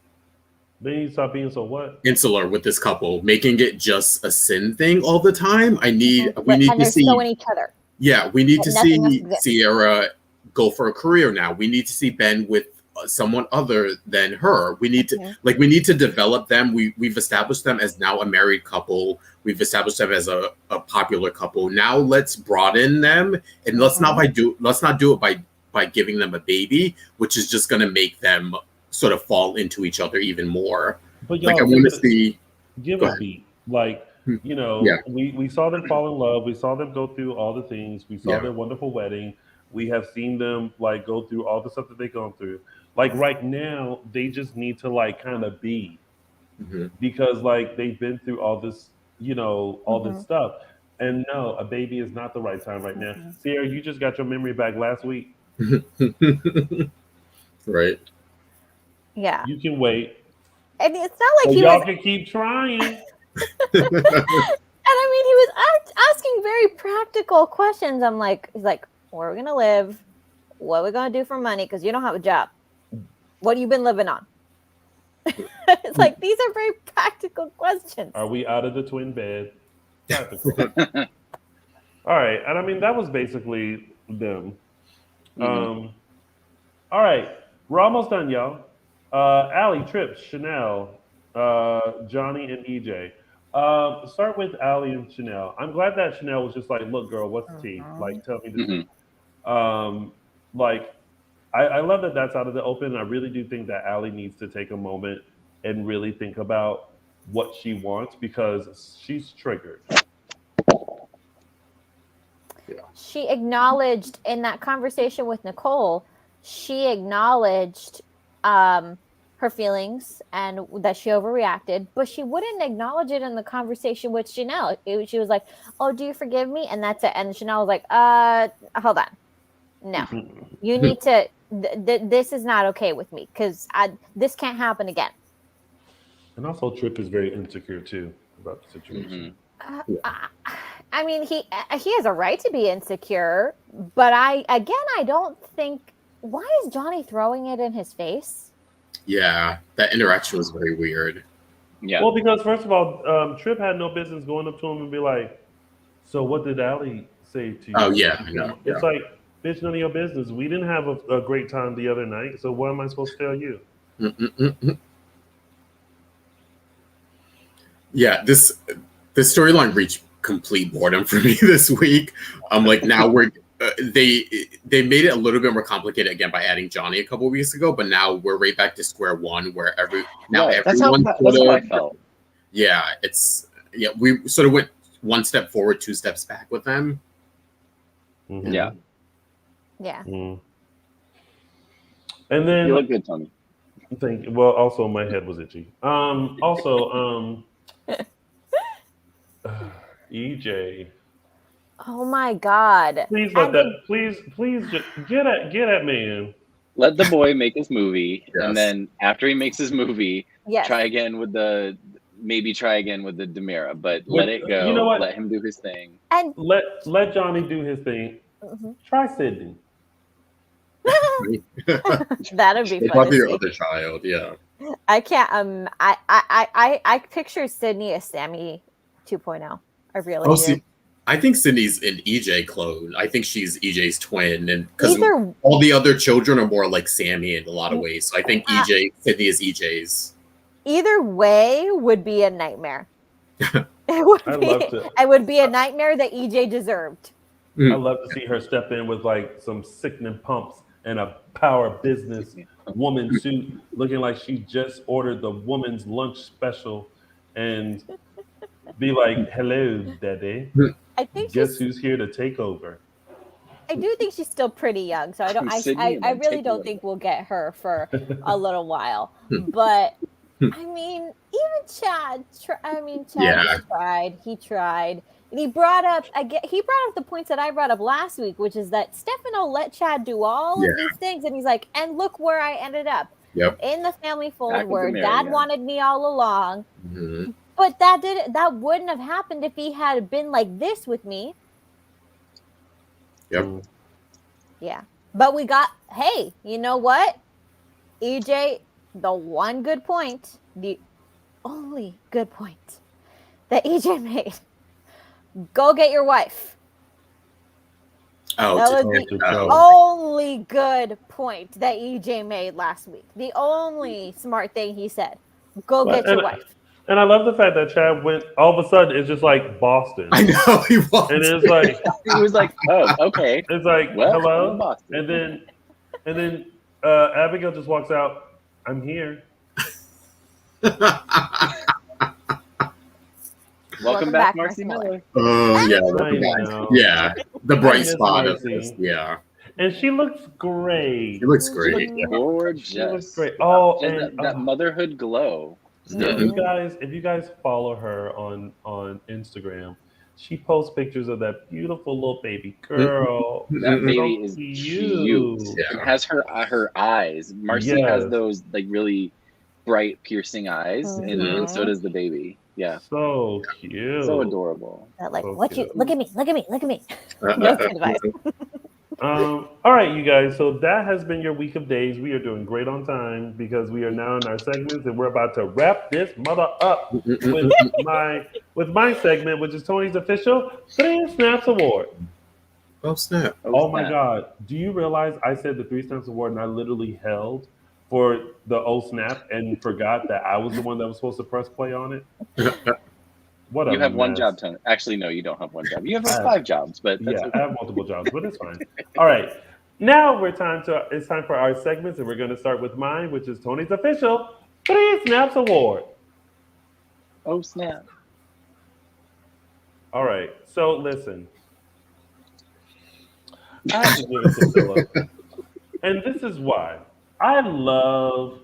They need to stop being so what? Insular with this couple, making it just a sin thing all the time. We need to see so in each other. Yeah, we need But to nothing else see exists. Ciara go for a career now. We need to see Ben with someone other than her. We need to we need to develop them. We've established them as now a married couple. We've established them as a popular couple. Now let's broaden them, and let's not do it by giving them a baby, which is just going to make them sort of fall into each other even more. But y'all, I want to see. Give a beat. Like, you know, we saw them fall in love. We saw them go through all the things. We saw their wonderful wedding. We have seen them like go through all the stuff that they've gone through. Like right now, they just need to like kind of be, because like they've been through all this, you know, all this stuff. And no, a baby is not the right time right now. Ciara, you just got your memory back last week. Right. Yeah. You can wait. And it's not like y'all can keep trying. And I mean, he was asking very practical questions. I'm like, he's like, where are we gonna live? What are we gonna do for money? Because you don't have a job. What have you been living on? It's like these are very practical questions. Are we out of the twin bed? Practical. All right, and I mean that was basically them. All right, we're almost done, y'all. Allie, Tripp, Chanel, Johnny, and EJ. Start with Allie and Chanel. I'm glad that Chanel was just like, look, girl, what's the tea? Like, tell me the tea. Like, I love that that's out of the open. I really do think that Allie needs to take a moment and really think about what she wants, because she's triggered. She acknowledged in that conversation with Nicole, she acknowledged her feelings and that she overreacted, but she wouldn't acknowledge it in the conversation with Chanel. She was like, oh, do you forgive me? And that's it. And Chanel was like, hold on. No, you need to, this is not okay with me, because this can't happen again. And also Tripp is very insecure too about the situation. I mean, he has a right to be insecure, but I don't think, why is Johnny throwing it in his face? Yeah, that interaction was very weird. Yeah. Well, because first of all, Tripp had no business going up to him and be like, so what did Allie say to you? Oh, yeah, I know. It's like, bitch, none of your business. We didn't have a great time the other night, so what am I supposed to tell you? Yeah, this storyline reached complete boredom for me this week. I'm like, now they made it a little bit more complicated again by adding Johnny a couple of weeks ago, but now we're right back to square one where that's how I felt. Yeah, we sort of went one step forward, two steps back with them. Yeah. And then you look good, Tony. Thank you. Well, also my head was itchy. EJ. Oh my God! Please please just get at man. Let the boy make his movie, and then after he makes his movie, try again with the Demira. But let it go. You know what? Let him do his thing. And let Johnny do his thing. Try Sydney. That'd be about fun. your other child, yeah. I can't. I picture Sydney as Sammy 2.0. I really do. See, I think Sydney's an EJ clone. I think she's EJ's twin, and because all the other children are more like Sammy in a lot of ways. So I think Sydney is EJ's. Either way would be a nightmare. It would be a nightmare that EJ deserved. I love to see her step in with like some sickening pumps and a power business woman suit, looking like she just ordered the woman's lunch special, and Be like, hello, daddy. I think Guess she's. who's here to take over? I do think she's still pretty young, so I don't. Sydney and I then really take don't over. think we'll get her for a little while. But I mean, even Chad. Chad Yeah. tried. He tried, and he brought up. He brought up the points that I brought up last week, which is that Stefano let Chad do all of these things, and he's like, and look where I ended up. Yep. In the family fold Back with where the Dad Marianne. wanted me all along. Mhm. But that wouldn't have happened if he had been like this with me. Yep. Yeah. But we got, hey, you know what? EJ, the one good point, the only good point that EJ made. Go get your wife. Oh, That was the only good point that EJ made last week. The only smart thing he said. Go get your wife. And I love the fact that Chad went, all of a sudden, it's just like Boston. I know he was. And it's like, He was like, oh, okay. it's like, Well, I'm in hello? Boston. And then Abigail just walks out, I'm here. Welcome back, Marcy Miller. Oh, yeah. I know. Yeah. The bright miss spot of Marcy. this. Yeah. And she looks great. He looks great. She Gorgeous. looks great. Oh, And and that motherhood glow. if you guys follow her on Instagram, she posts pictures of that beautiful little baby girl. That Mhm. baby So is cute. cute. Yeah. It has her eyes. Marcy has those like really bright, piercing eyes, and so does the baby. Yeah, So cute. so adorable. That like, So what you cute. look at me, look at me, look at me. Those kind of eyes. All right, you guys. So that has been your week of days. We are doing great on time because we are now in our segments, and we're about to wrap this mother up with my segment, which is Tony's official 3 Snaps Award. Oh, snap. Oh my God! Do you realize I said the 3 Snaps Award, and I literally held for the oh snap and forgot that I was the one that was supposed to press play on it? What You a have one mess. job, Tony. Actually, no, you don't have one job. You have I like have- 5 jobs, but that's I have multiple jobs, but it's fine. All right. Now it's time for our segments, and we're going to start with mine, which is Tony's official 3 Snaps Award. oh snap. All right. So listen. I have to give it to Philip. And this is why. I love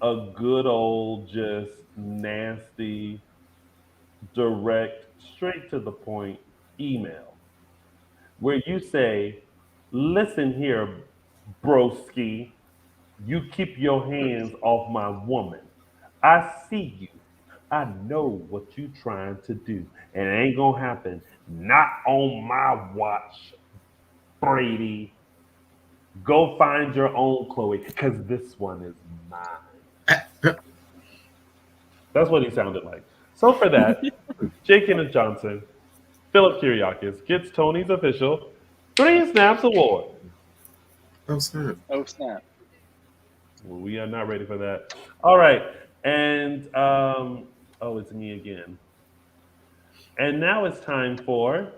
a good old, just nasty, direct, straight to the point email where you say, listen here, broski, you keep your hands off my woman. I see you. I know what you trying to do. And it ain't gonna happen. Not on my watch, Brady. Go find your own Chloe, because this one is mine. That's what he sounded like. So for that, Jake and Johnson, Philip Kiriakis gets Tony's official 3 Snaps Award. Oh, snap. Oh snap. Well, we are not ready for that. All right. And, it's me again. And now it's time for...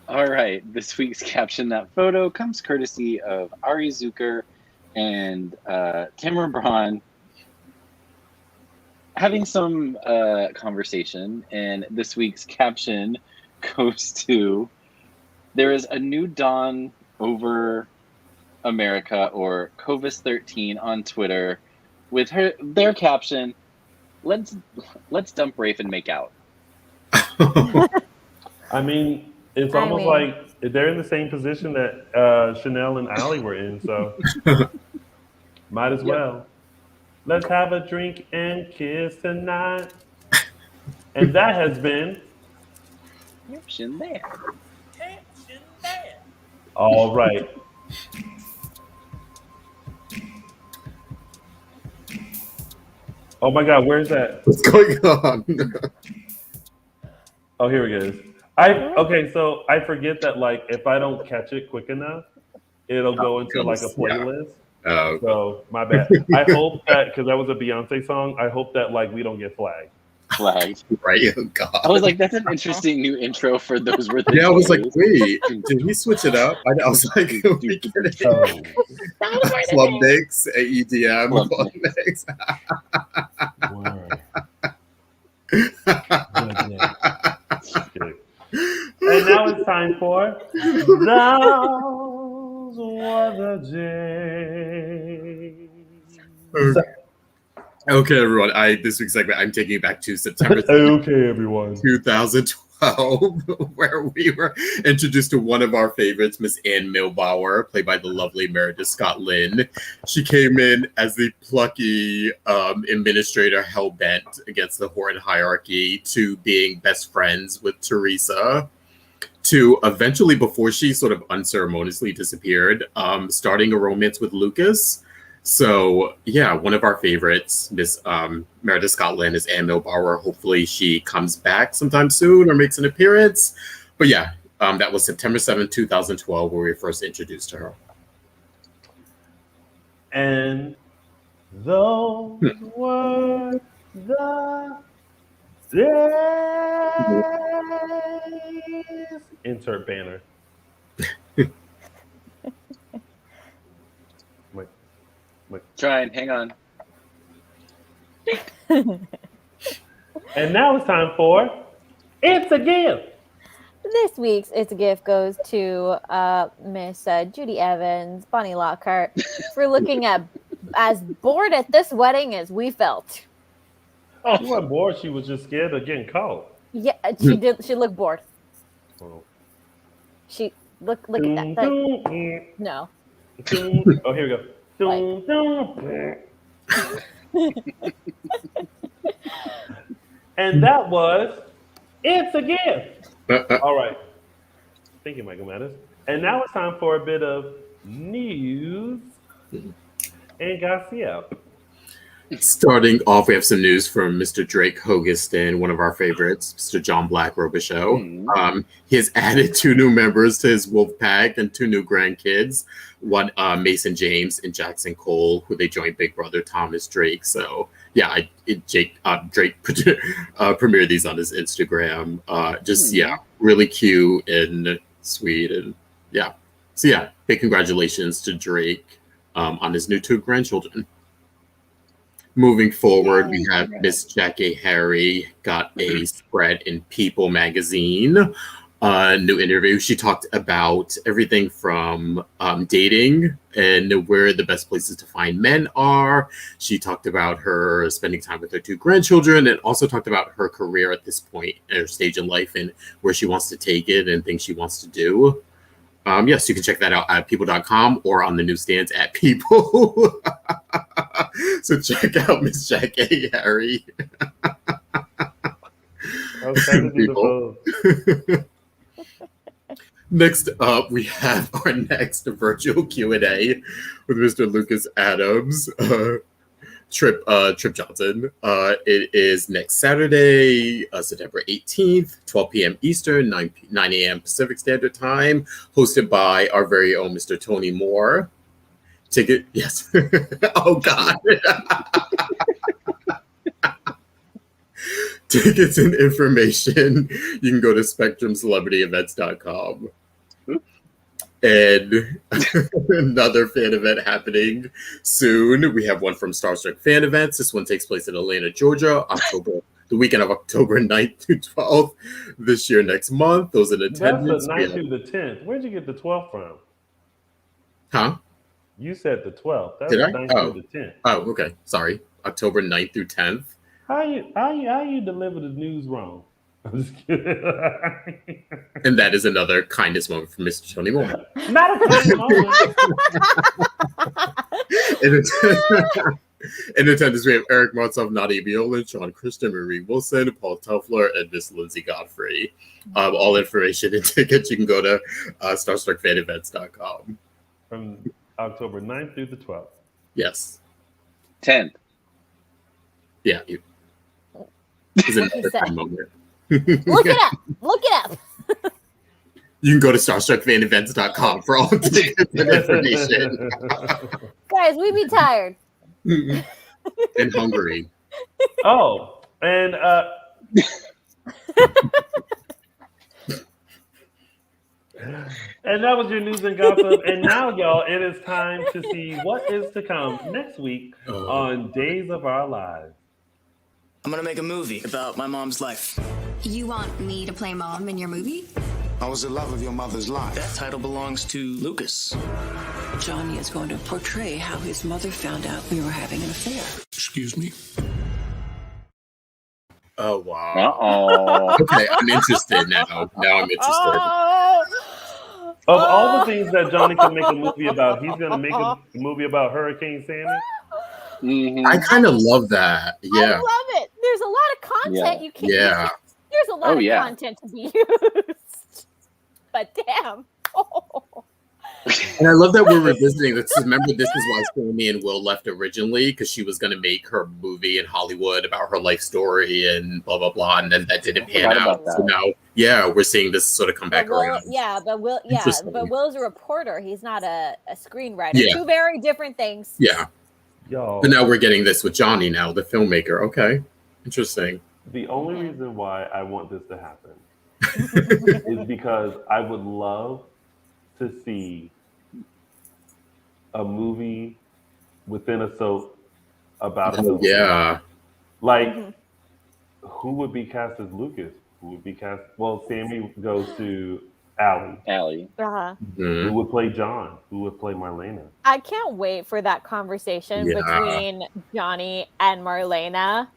All right, this week's Caption That Photo comes courtesy of Ari Zucker and Cameron Braun having some conversation, and this week's caption goes to, there is a new dawn over America, or Covis13 on Twitter, with their caption, let's dump Rafe and make out. I mean... It's almost like they're in the same position that Chanel and Allie were in, so might as well. Let's have a drink and kiss tonight. And that has been... Caption there. All right. Oh my God, where's that? What's going on? Oh, here it is. So I forget that, like, if I don't catch it quick enough, it'll go into like a playlist. Oh, So my bad. I hope that, because that was a Beyonce song, I hope that like we don't get flagged. flagged. Right? Oh, God. I was like, that's an interesting new intro for those were the Yeah, I was like, days. wait, did he switch it up? I was like, are we kidding? Club Mix, AEDM, Club Club Mix. And now it's time for Those Were the Days. Okay, everyone. This week's segment, I'm taking it back to September Okay, everyone. 2012, where we were introduced to one of our favorites, Miss Anne Milbauer, played by the lovely Meredith Scott Lynn. She came in as the plucky administrator hell-bent against the Horton hierarchy, to being best friends with Teresa, to eventually, before she sort of unceremoniously disappeared, starting a romance with Lucas. So, yeah, one of our favorites, Miss Meredith Scott Lynn, is Anne Milbauer. Hopefully she comes back sometime soon or makes an appearance. But yeah, that was September 7th, 2012, where we were first introduced to her. And those were the days. Insert banner. Trying, hang on. And now it's time for It's a Gift. This week's It's a Gift goes to Miss Judy Evans, Bonnie Lockhart, for looking at as bored at this wedding as we felt. Oh, she wasn't bored. She was just scared of getting caught. Yeah, she did. She looked bored. Oh. She look at that. No. Oh, here we go. And that was It's a Gift. All right. Thank you, Michael Mattis. And now it's time for a bit of news and gossip. Starting off, we have some news from Mr. Drake Hogiston, one of our favorites, Mr. John Black Robichaux. He has added 2 new members to his wolf pack and 2 new grandkids. One, Mason James and Jackson Cole, who they joined Big Brother Thomas Drake. So, yeah, Drake premiered these on his Instagram. Really cute and sweet. And yeah. So, yeah, big congratulations to Drake on his new 2 grandchildren. Moving forward, we have Miss Jackie Harry got a spread in People magazine. New interview. She talked about everything from dating and where the best places to find men are. She talked about her spending time with her 2 grandchildren, and also talked about her career at this point, her stage in life, and where she wants to take it and things she wants to do. Yes, you can check that out at people.com or on the newsstands at People. So check out Miss Jackie Harry. Next up, we have our next virtual Q&A with Mr. Lucas Adams, Tripp Johnson. It is next Saturday, September 18th, 12 p.m. Eastern, 9 a.m. Pacific Standard Time, hosted by our very own Mr. Tony Moore. Ticket, yes. Oh, God. Tickets and information, you can go to spectrumcelebrityevents.com. And another fan event happening soon. We have one from Starstruck Fan Events. This one takes place in Atlanta, Georgia, the weekend of October 9th through 12th this year, next month. Those in attendance. That's the 9th through the 10th. Where'd you get the 12th from? Huh? You said the 12th. That's Did the I? 9th through the 10th. Oh, okay. Sorry. October 9th through 10th. How you deliver the news wrong? I'm just kidding. And that is another kindness moment from Mr. Tony Moore. Not a kindness moment. In attendance, we have Eric Martov, Nadia Biola, Sean Christian, Marie Wilson, Paul Telfler, and Miss Lindsay Godfrey. All information and tickets, you can go to starstruckfanevents.com. From October 9th through the 12th. Yes. 10th. Yeah. It's another kind moment. Look it up. Look it up. You can go to starstruckfanevents.com for all tickets and information. Guys, we be tired. In Hungary. Oh, and And that was your news and gossip. And now, y'all, it is time to see what is to come next week on Days of Our Lives. I'm gonna make a movie about my mom's life. You want me to play mom in your movie? How was the love of your mother's life? That title belongs to Lucas. Johnny is going to portray how his mother found out we were having an affair. Excuse me? Oh wow. Uh-oh. Okay, I'm interested now. Now I'm interested. Of all the things that Johnny can make a movie about, he's going to make a movie about Hurricane Sandy. Mhm. I kind of love that. I Yeah. love it. There's a lot of content Yeah. you can Yeah. There's a lot Oh, of yeah. content to be used. But damn. And I love that we're revisiting this. Remember, this is why Sammy and Will left originally, because she was going to make her movie in Hollywood about her life story and blah, blah, blah. And then that didn't pan Forgot out. about that. So now, yeah, we're seeing this sort of come back But Will, around. Interesting. but Will's a reporter. He's not a screenwriter. Yeah. Two very different things. Yeah. Y'all, But now we're getting this with Johnny now, the filmmaker. Okay. Interesting. the only reason why I want this to happen is because I would love to see a movie within a soap about a Oh, soap. yeah. Like, who would be cast as Lucas? Who would be cast? Well, Sammy goes to Allie. Allie. Uh-huh. Mhm. Who would play John? Who would play Marlena? I can't wait for that conversation Yeah. between Johnny and Marlena.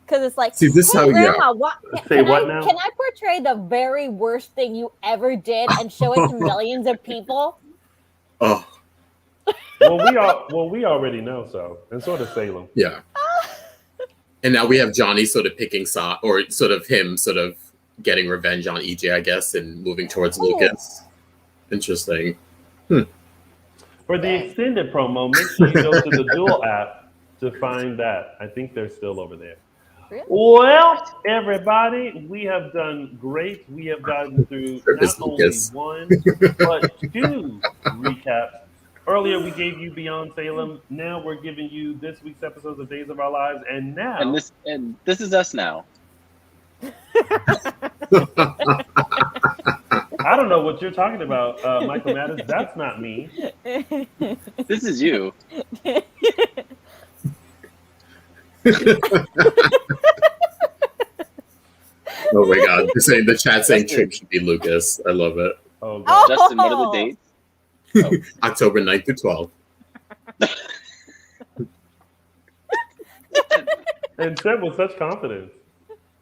Because it's like, See, this hey, how- yeah. Grandma, Say what now? Can I portray the very worst thing you ever did and show it to millions of people? Oh, Well, we already know so, and so does Salem. yeah. And now we have Johnny sort of picking or sort of him sort of getting revenge on EJ, I guess, and moving towards Lucas. Interesting. For the extended promo, make sure you go to the Dual app to find that. I think they're still over there. Really? Well, everybody, we have done great. We have gotten through Service not only Lucas. one, but two recaps. Earlier, we gave you Beyond Salem. Now we're giving you this week's episodes of Days of Our Lives. And now, And this is us now. I don't know what you're talking about, Michael Mattis. That's not me. This is you. Oh my God. They're saying the chat saying Tripp should be Lucas. I love it. Oh, God. Justin, what are the dates? October 9th through 12th. And said with such confidence.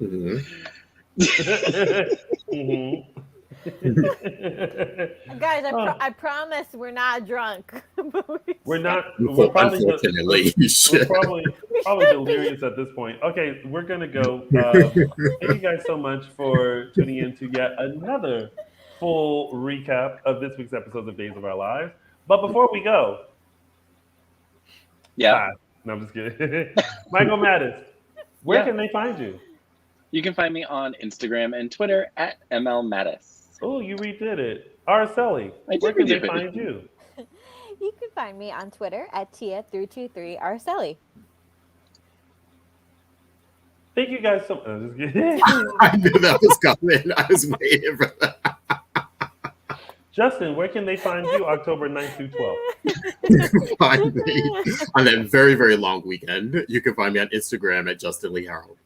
Mhm. Mhm. Guys, I promise we're not drunk. We're not. We're probably Unfortunately. we're probably delirious at this point. Okay, we're gonna go. Thank you guys so much for tuning in to yet another full recap of this week's episodes of Days of Our Lives. But before we go, Yeah. no, I'm just kidding. Michael Mattis, where Yeah. can they find you? You can find me on Instagram and Twitter at MLMattis. Oh, you redid it. Araceli, I did where can they redo it. find you? You can find me on Twitter at Tia323 Araceli. Thank you guys so much. I'm just kidding. I knew that was coming. I was waiting for that. Justin, where can they find you October 9th through 12th? You can find me on that very, very long weekend. You can find me on Instagram at Justin Lee Hareld.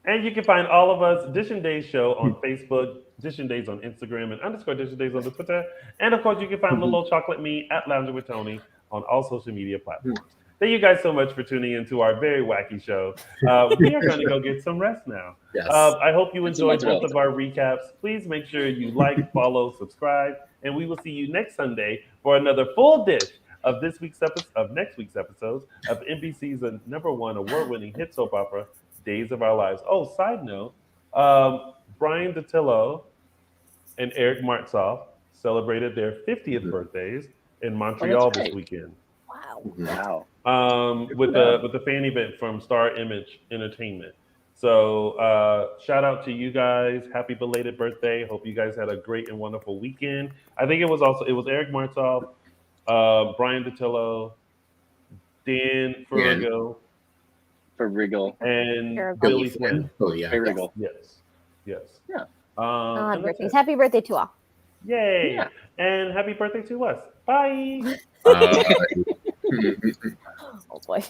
And you can find all of us, Dishin Days Show, on Facebook, Dishin Days on Instagram, and _ Dishin Days on the Twitter. And of course, you can find Little Chocolate Me at Lounging with Tony on all social media platforms. Thank you guys so much for tuning into our very wacky show. We are going to go get some rest now. Yes. I hope you enjoyed That's both of our recaps. Please make sure you like, follow, subscribe, and we will see you next Sunday for another full dish of next week's episodes of NBC's #1 award-winning hit soap opera, Days of Our Lives. Oh, side note, Brian Datillo and Eric Martzoff celebrated their 50th birthdays in Montreal this right. weekend. Wow. Wow. With the fan event from Star Image Entertainment. So shout out to you guys. Happy belated birthday. Hope you guys had a great and wonderful weekend. I think it was Eric Martzoff, Brian Datillo, Dan Furgo, For Wriggle. And Aragorn. Billy Flynn. Oh yeah. For Wriggle. Yes. Yes. Yeah. And that's it. Happy birthday to all. Yay. Yeah. And happy birthday to us. Bye. Oh boy.